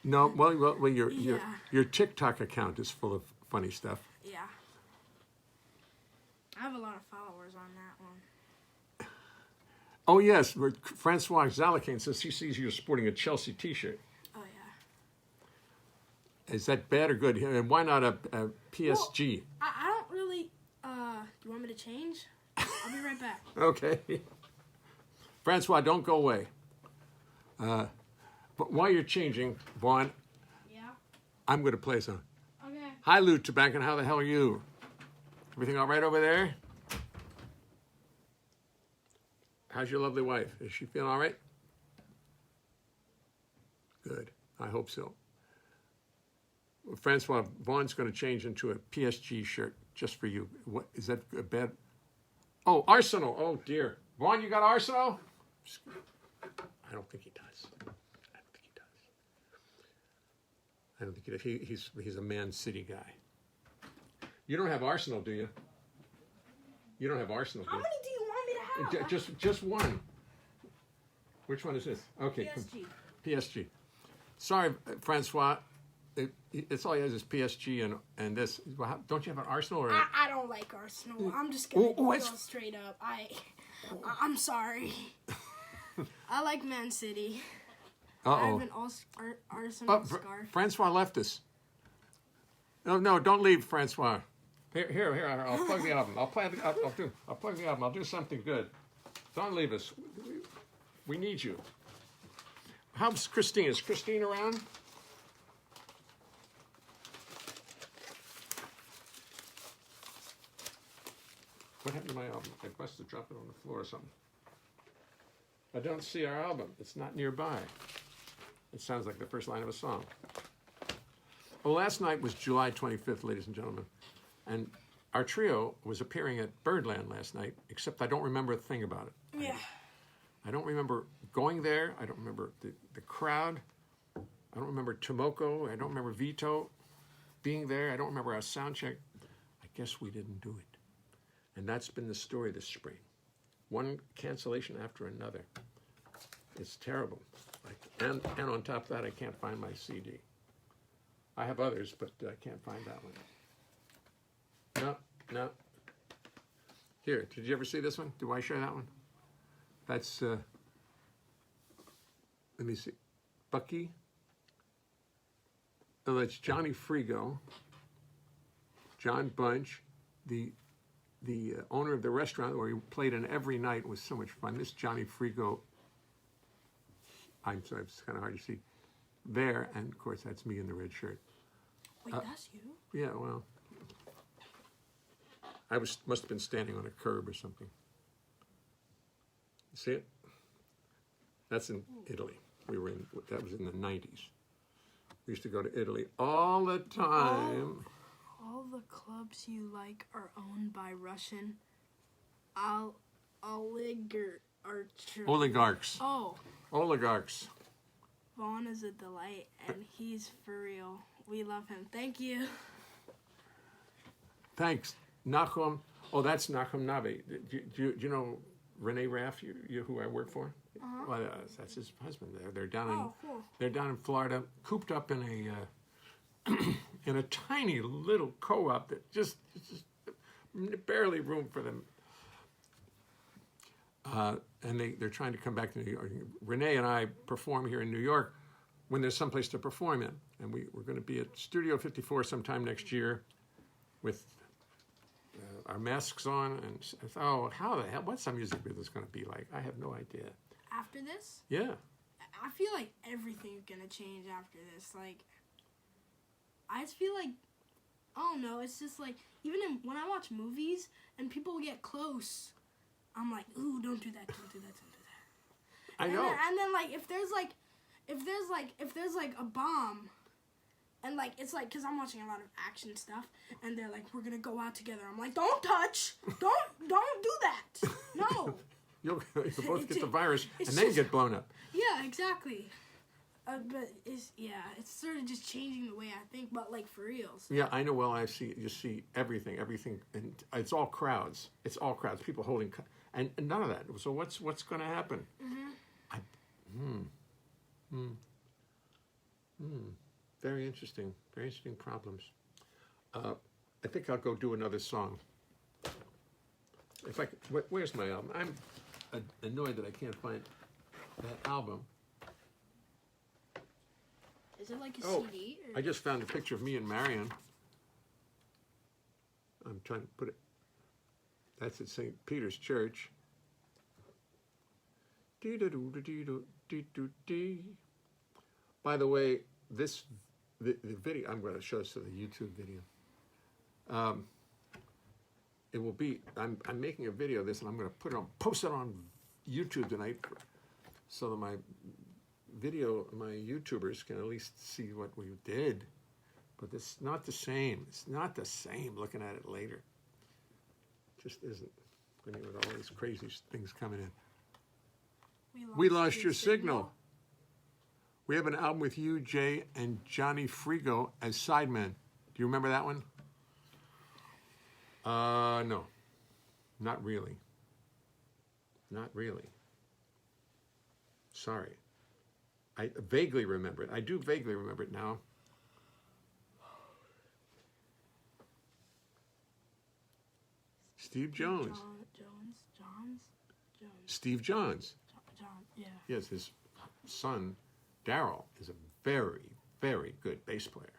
No, well, Yeah. your TikTok account is full of funny stuff. yeah. I have a lot of followers on that one. Oh yes, Francois Zalakane says he sees you sporting a Chelsea T-shirt. Oh yeah. Is that bad or good? And why not a PSG? Well, I don't really. Do you want me to change? I'll be right back. Okay. Francois, don't go away. But while you're changing, Vaughn, Yeah. I'm going to play some. Okay. Hi, Lou Tabankin. How the hell are you? Everything all right over there? How's your lovely wife? Is she feeling all right? Good. I hope so. Well, Francois, Vaughn's going to change into a PSG shirt just for you. What is that a bad? Oh, Arsenal. Oh dear. Vaughn, you got Arsenal? I don't think he does. I don't think he does. He's a Man City guy. You don't have Arsenal, do you? You don't have Arsenal, do How you? many do you want me to have? Just one. Which one is this? Okay. PSG. PSG. Sorry, Francois. It's all he has is PSG and this. Don't you have an Arsenal? Or I don't like Arsenal. I'm just gonna go it's- straight up. I'm sorry. I like Man City. I have an Arsenal scarf. Francois left us. No, don't leave, Francois. Here. I'll plug the album. I'll plug the album. I'll do something good. Don't leave us. We need you. How's Christine? Is Christine around? What happened to my album? I must have dropped it on the floor or something. I don't see our album. It's not nearby. It sounds like the first line of a song. Well, last night was July 25th, ladies and gentlemen. And our trio was appearing at Birdland last night, except I don't remember a thing about it. Yeah. I don't remember going there. I don't remember the crowd. I don't remember Tomoko. I don't remember Vito being there. I don't remember our sound check. I guess we didn't do it. And that's been the story this spring. One cancellation after another. It's terrible. And on top of that, I can't find my CD. I have others, but I can't find that one. No. Here, did you ever see this one? Do I share that one? That's, let me see, Bucky. Oh, that's Johnny Frigo, John Bunch, the owner of the restaurant where he played in every night. It was so much fun. This Johnny Frigo, I'm sorry, it's kind of hard to see, there, and of course that's me in the red shirt. Wait, that's you? Yeah, well, I must have been standing on a curb or something. See it? That's in Italy. That was in the 90s. We used to go to Italy all the time. All the clubs you like are owned by Russian Oligarchs. Oh, Oligarchs. Vaughn is a delight, and he's for real. We love him. Thank you. Thanks. Nachum. Oh, that's Nachum Nabe. Do you know Renee Raff, you who I work for? Uh-huh. Well, that's his husband. They're down Cool. They're down in Florida, cooped up in a in a tiny little co-op that just barely room for them. And they're trying to come back to New York. Renee and I perform here in New York when there's someplace to perform in, and we're going to be at Studio 54 sometime next year with our masks on, and how the hell, what's some music business going to be like? I have no idea. After this, Yeah. I feel like everything's gonna change after this. Like, I just feel like, I don't know. It's just like even when I watch movies and people get close, I'm like, ooh, don't do that, don't do that, don't do that. I know. And then like if there's like a bomb. And, like, it's like, because I'm watching a lot of action stuff, and they're like, we're going to go out together. I'm like, don't touch. Don't do that. No. You'll both get the virus, and it's then just- get blown up. Yeah, exactly. But, it's sort of just changing the way I think, but, like, for real. So. Yeah, I know. Well, you see everything, and it's all crowds. It's all crowds, people holding, and none of that. So what's going to happen? Very interesting problems. I think I'll go do another song. If I could, where's my album? I'm annoyed that I can't find that album. Is it like a CD? Or? I just found a picture of me and Marion. I'm trying to put it. That's at St. Peter's Church. By the way, the video, I'm going to show this to the YouTube video. It will be, I'm making a video of this, and I'm going to post it on YouTube tonight, so that my YouTubers can at least see what we did. But it's not the same. It's not the same looking at it later. It just isn't. I mean, with all these crazy things coming in. We lost your signal. We have an album with you, Jay, and Johnny Frigo as sidemen. Do you remember that one? No. Not really. Not really. Sorry. I vaguely remember it. I do vaguely remember it now. Steve Jones. Steve Johns. John, yeah. Yes, his son, Daryl, is a very, very good bass player.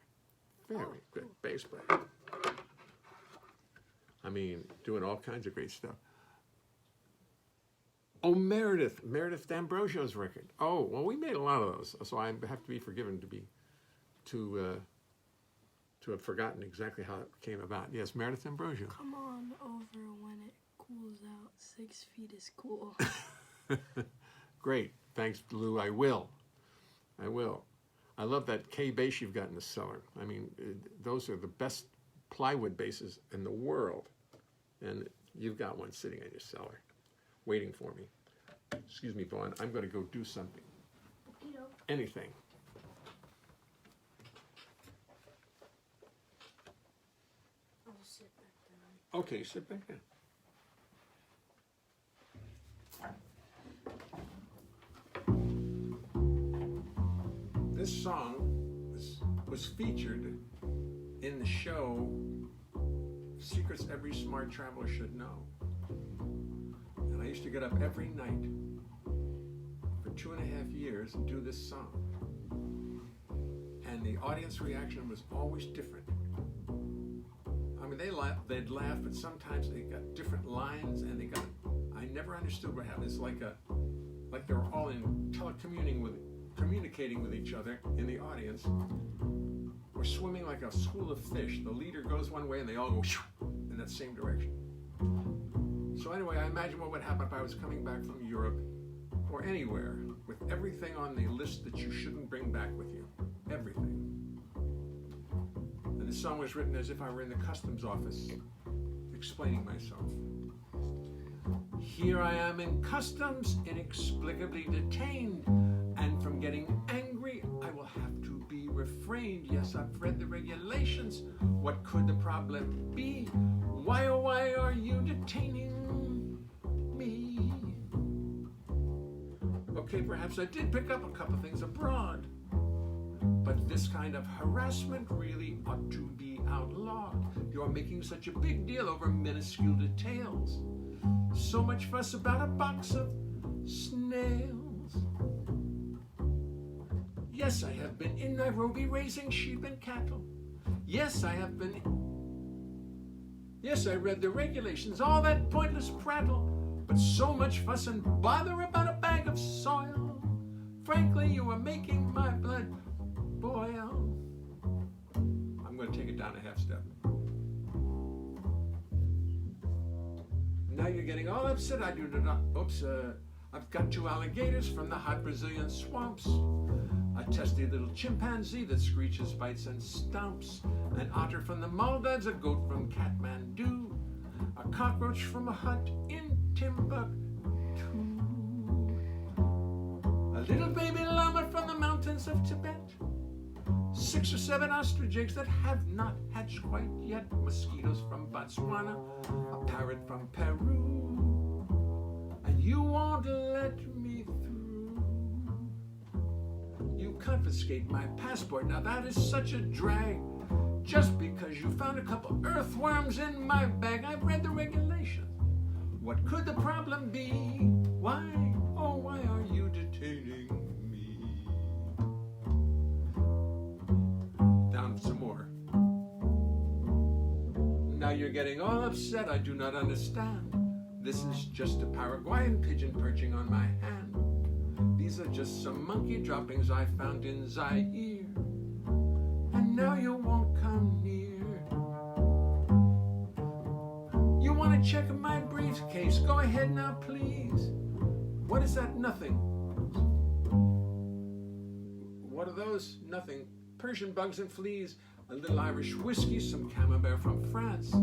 Very good bass player. I mean, doing all kinds of great stuff. Oh, Meredith D'Ambrosio's record. Oh, well, we made a lot of those, so I have to be forgiven to have forgotten exactly how it came about. Yes, Meredith D'Ambrosio. Come on over when it cools out. 6 feet is cool. Great, thanks, Lou. I will. I love that K bass you've got in the cellar. I mean, those are the best plywood basses in the world, and you've got one sitting in your cellar, waiting for me. Excuse me, Vaughn. I'm going to go do something. Anything. I'll sit back down. Okay, sit back down. This song was featured in the show Secrets Every Smart Traveler Should Know. And I used to get up every night for 2.5 years and do this song. And the audience reaction was always different. I mean, they'd laugh, but sometimes they got different lines, and I never understood what happened. It's like they were all communicating with each other in the audience. We're swimming like a school of fish. The leader goes one way, and they all go in that same direction. So anyway, I imagine what would happen if I was coming back from Europe or anywhere with everything on the list that you shouldn't bring back with you. Everything. And the song was written as if I were in the customs office explaining myself. Here I am in customs, inexplicably detained, and from getting angry, I will have to be refrained. Yes, I've read the regulations. What could the problem be? Why, oh, why are you detaining me? Okay, perhaps I did pick up a couple things abroad, but this kind of harassment really ought to be outlawed. You're making such a big deal over minuscule details. So much fuss about a box of snails. Yes, I have been in Nairobi raising sheep and cattle. Yes, I read the regulations, all that pointless prattle. But so much fuss and bother about a bag of soil. Frankly, you are making my blood boil. I'm going to take it down a half step. Now you're getting all upset. I've got 2 alligators from the hot Brazilian swamps, a testy little chimpanzee that screeches, bites, and stomps, an otter from the Maldives, a goat from Kathmandu, a cockroach from a hut in Timbuktu, a little baby llama from the mountains of Tibet, 6 or 7 ostrich eggs that have not hatched quite yet, mosquitoes from Botswana, a parrot from Peru, and you won't let me through. You confiscate my passport. Now that is such a drag. Just because you found a couple earthworms in my bag. I've read the regulations. What could the problem be? Why, oh, why are you detaining me? Down some more. Now you're getting all upset. I do not understand. This is just a Paraguayan pigeon perching on my hand. These are just some monkey droppings I found in Zaire. And now you won't come near. You want to check my briefcase? Go ahead now, please. What is that? Nothing. What are those? Nothing. Persian bugs and fleas, a little Irish whiskey, some camembert from France,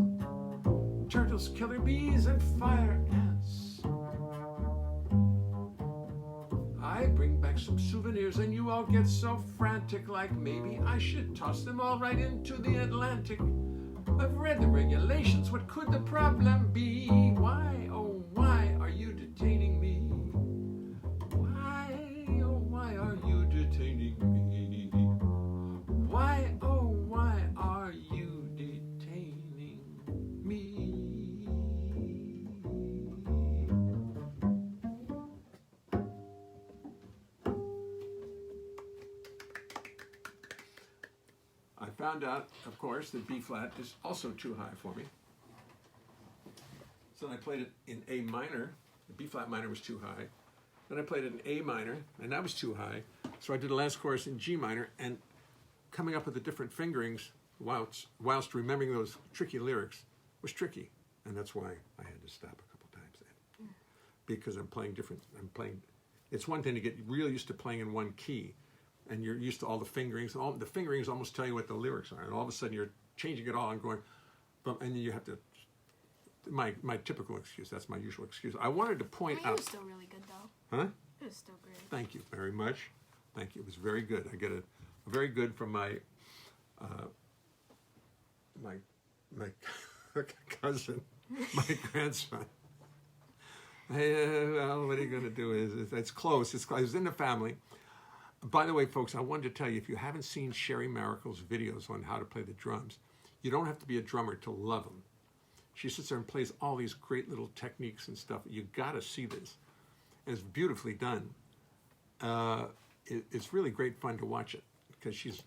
turtles, killer bees, and fire ants. I bring back some souvenirs and you all get so frantic, like maybe I should toss them all right into the Atlantic. I've read the regulations. What could the problem be? Why, oh, why are you detaining me? Why, oh, why are you detaining me? Why, oh, why are you detaining me? I found out, of course, that B flat is also too high for me. So I played it in A minor The B flat minor was too high. Then I played an A minor, and that was too high. So I did the last chorus in G minor, and coming up with the different fingerings whilst remembering those tricky lyrics was tricky. And that's why I had to stop a couple times then. Because I'm playing, it's one thing to get real used to playing in one key, and you're used to all the fingerings. All the fingerings almost tell you what the lyrics are, and all of a sudden you're changing it all and going, and then you have to, my typical excuse, that's my usual excuse. I wanted to point It out. was still really good though. Huh? It was still great. Thank you very much. Thank you. It was very good. I get a very good from my my cousin, my grandson. Well, what are you going to do? It's close. It's in the family. By the way, folks, I wanted to tell you, if you haven't seen Sherry Maricle's videos on how to play the drums, you don't have to be a drummer to love them. She sits there and plays all these great little techniques and stuff. You got to see this. And it's beautifully done. It's really great fun to watch it because she's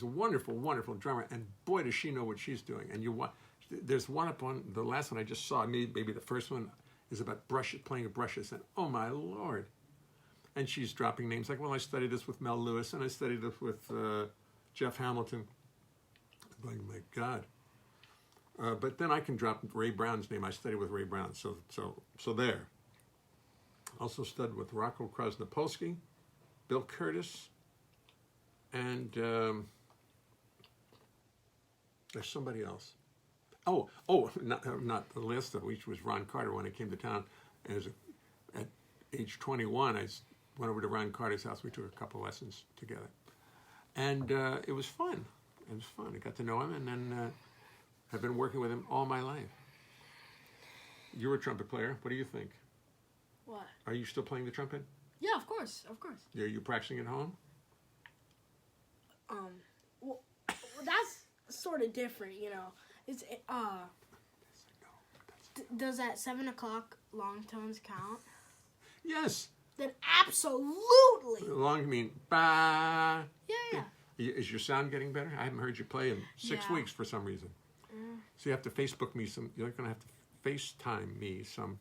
a wonderful, wonderful drummer, and boy, does she know what she's doing. And there's one up on the last one I just saw. Maybe the first one is about playing with brushes, and oh my Lord! And she's dropping names like, well, I studied this with Mel Lewis, and I studied this with Jeff Hamilton. I'm like, my God! But then I can drop Ray Brown's name. I studied with Ray Brown, so there. Also studied with Rocco Krasnopolsky, Bill Curtis, and there's somebody else. Oh, not the list of which was Ron Carter when I came to town. At age 21, I went over to Ron Carter's house. We took a couple lessons together, and it was fun. It was fun. I got to know him, and then I've been working with him all my life. You're a trumpet player. What do you think? What? Are you still playing the trumpet? Yeah, of course, of course. Are you practicing at home? Well, that's sort of different, you know. It's does that 7 o'clock long tones count? Yes. Then absolutely. Long, I mean, ba. Yeah. Is your sound getting better? I haven't heard you play in 6 Yeah. weeks for some reason. So you have to Facebook me some. You're going to have to FaceTime me some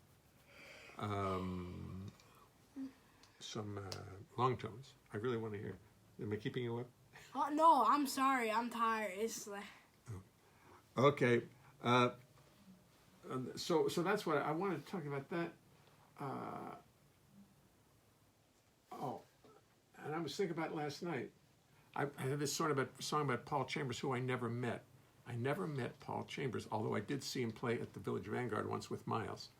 long tones. I really want to hear. Am I keeping you up? Oh no, I'm sorry. I'm tired. It's like. Okay. So that's what I wanted to talk about. That. And I was thinking about it last night. I had this song about Paul Chambers, who I never met. I never met Paul Chambers, although I did see him play at the Village Vanguard once with Miles.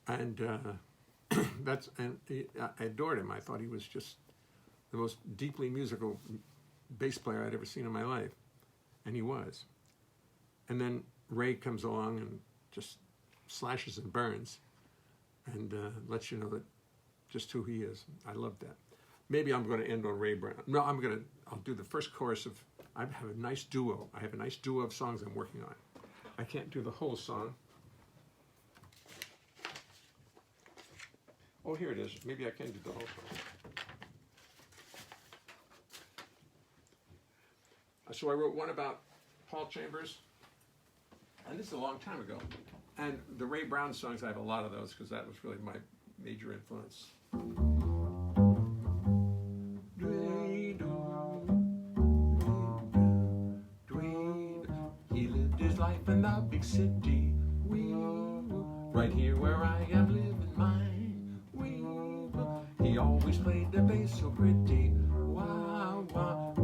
And I adored him. I thought he was just the most deeply musical bass player I'd ever seen in my life. And he was. And then Ray comes along and just slashes and burns and lets you know that just who he is. I love that. Maybe I'm going to end on Ray Brown. No, I'll do the first chorus of, I have a nice duo. I have a nice duo of songs I'm working on. I can't do the whole song. Oh, here it is. Maybe I can do the whole song. So I wrote one about Paul Chambers, and this is a long time ago. And the Ray Brown songs, I have a lot of those because that was really my major influence. He lived his life in the big city. Right here where I am living mine. He always played the bass so pretty. Wow, wow.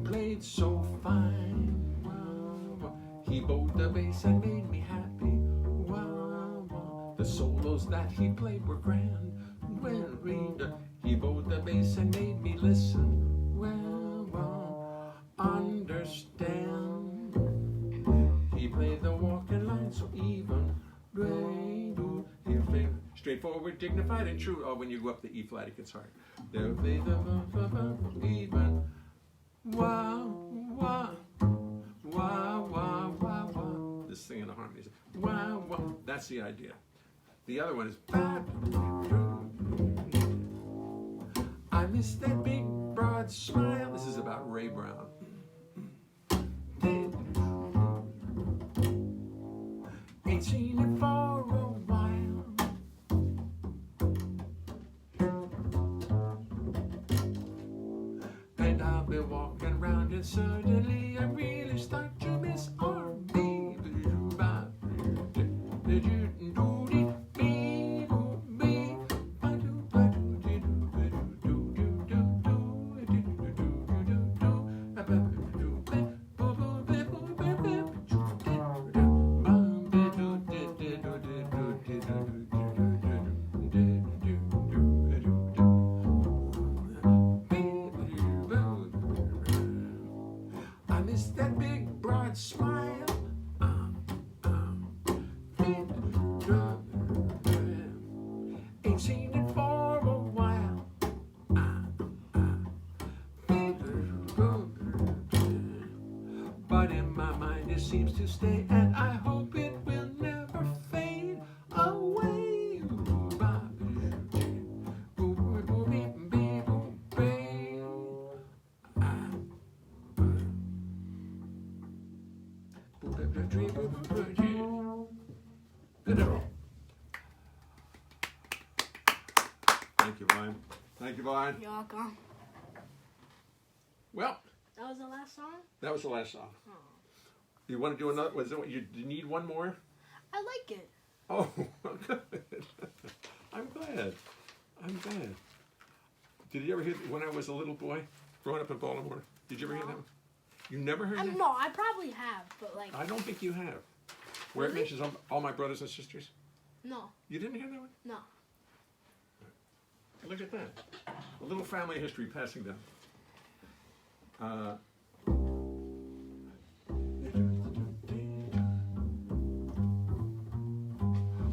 Played so fine. Wow. He bowed the bass and made me happy. Wow, wow. The solos that he played were grand. He bowed the bass and made me listen. Well, understand. He played the walking line so even. He played straightforward, dignified, and true. Oh, when you go up the E flat, it gets hard. They'll play the even. Wow, wow, wow, wow, wow, wow. This thing in the harmonies. Wow, wow. That's the idea. The other one is. I miss that big broad smile. This is about Ray Brown. Ain't seen it for a while. seems to stay, and I hope it will never fade away. Thank you, Vine. Thank you, Vine. You're welcome. Well, That was the last song? that was the last song. Oh. You want to do another? Was it? You need one more? I like it. Oh, good. I'm glad. I'm glad. Did you ever hear when I was a little boy, growing up in Baltimore? Did you ever hear that one? You never heard that? No, I probably have, but like, I don't think you have. Where it Really? mentions all my brothers and sisters. no, You didn't hear that one? no. Look at that. A little family history passing down.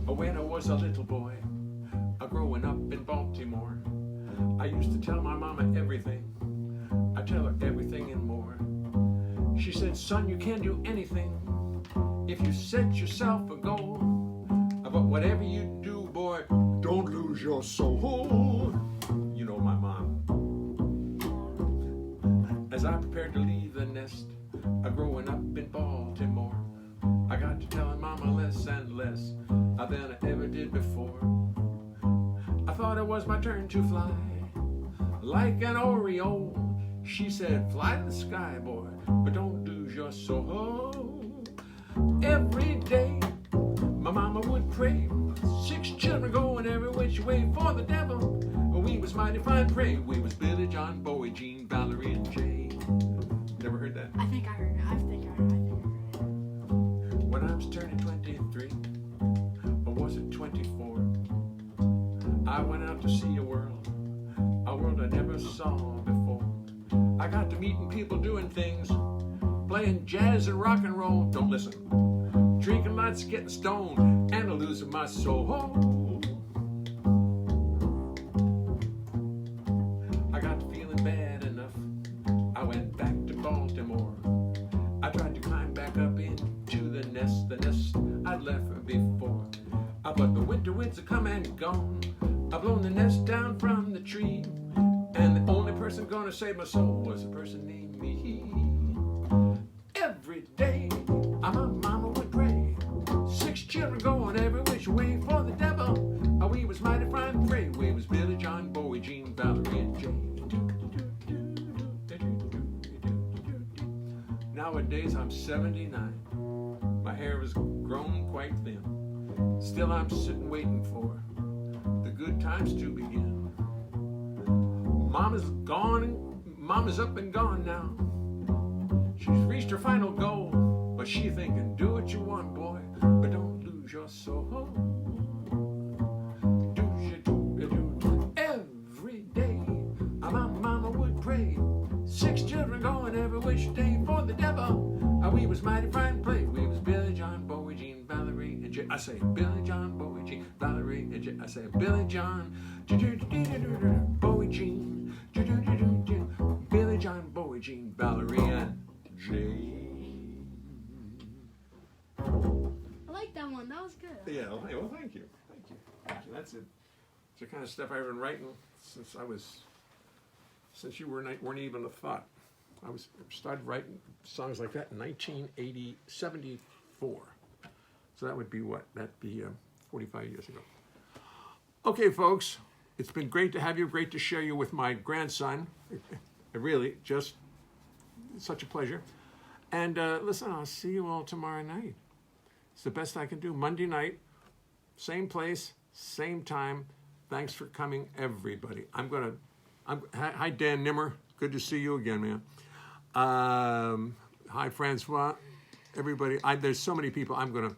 When I was a little boy, growing up in Baltimore, I used to tell my mama everything. I tell her everything and more. She said, son, you can do anything if you set yourself a goal. But whatever you do, boy, don't lose your soul. You know my mom. As I prepared to leave the nest, growing up in Baltimore, I got to telling mama less and less than I ever did before. I thought it was my turn to fly like an Oreo. She said, fly to the sky, boy, but don't lose your soul. Every day my mama would pray, 6 children going every which way for the devil. We was mighty fine prey. We was Billy, John, Bowie, Jean, Valerie, and Jay. Never heard that? I think I heard it. I think I heard it. When I was turning 23, or was it 24, I went out to see a world I never saw before. I got to meeting people doing things, playing jazz and rock and roll. Don't listen. Drinking lots, getting stoned, and losing my soul. I got to feeling bad enough. I went back to Baltimore. I tried to climb back up into the nest I'd left before. But the winter winds have come and gone. I've blown the nest down from the tree, and the only person gonna save my soul was a person named me. Every day, my mama would pray, 6 children going every which way for the devil. We was mighty fine prey. We was Billy, John, Bowie, Jean, Valerie, and Jay. Nowadays I'm 79. My hair has grown quite thin. Still I'm sitting waiting for the good times to begin. Mama's gone and Mama's up and gone now. She's reached her final goal, but she thinking, do what you want, boy, but don't lose your soul. Every day my mama would pray, 6 children going every which day for the devil. We was mighty fine play. We was Billy, John, Bowie, Jean, Valerie, and Jay. I say Billy, John, Bowie, Jean, Valerie, and Jay. I say Billy, John, Bowie, Jean, Billy, John, Bowie, Jean, Valerie, and Jay. I like that one. That was good. Yeah, well, thank you. Thank you. That's it. It's the kind of stuff I've been writing since you weren't even a thought. I started writing songs like that in 1974. So that would be what? That'd be 45 years ago. Okay, folks, it's been great to have you. Great to share you with my grandson. Really, just such a pleasure. And listen, I'll see you all tomorrow night. It's the best I can do. Monday night, same place, same time. Thanks for coming, everybody. Hi, Dan Nimmer. Good to see you again, man. Hi, Francois. Everybody. There's so many people. I'm going to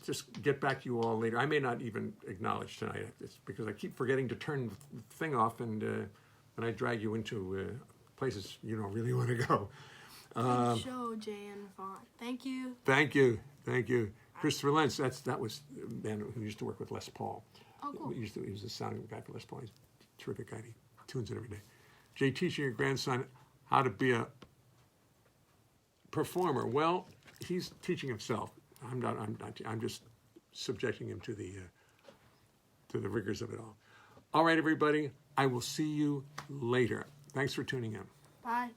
just get back to you all later. I may not even acknowledge tonight. It's because I keep forgetting to turn the thing off, and I drag you into places you don't really want to go. Good show, Jay and Vaughn. Thank you. Thank you. Christopher Lentz. That was the man who used to work with Les Paul. Oh, cool. He was the sound guy for Les Paul. He's a terrific guy. He tunes it every day. Jay, teaching your grandson how to be a performer. Well, he's teaching himself. I'm not. I'm just subjecting him to the rigors of it all. All right, everybody. I will see you later. Thanks for tuning in. Bye.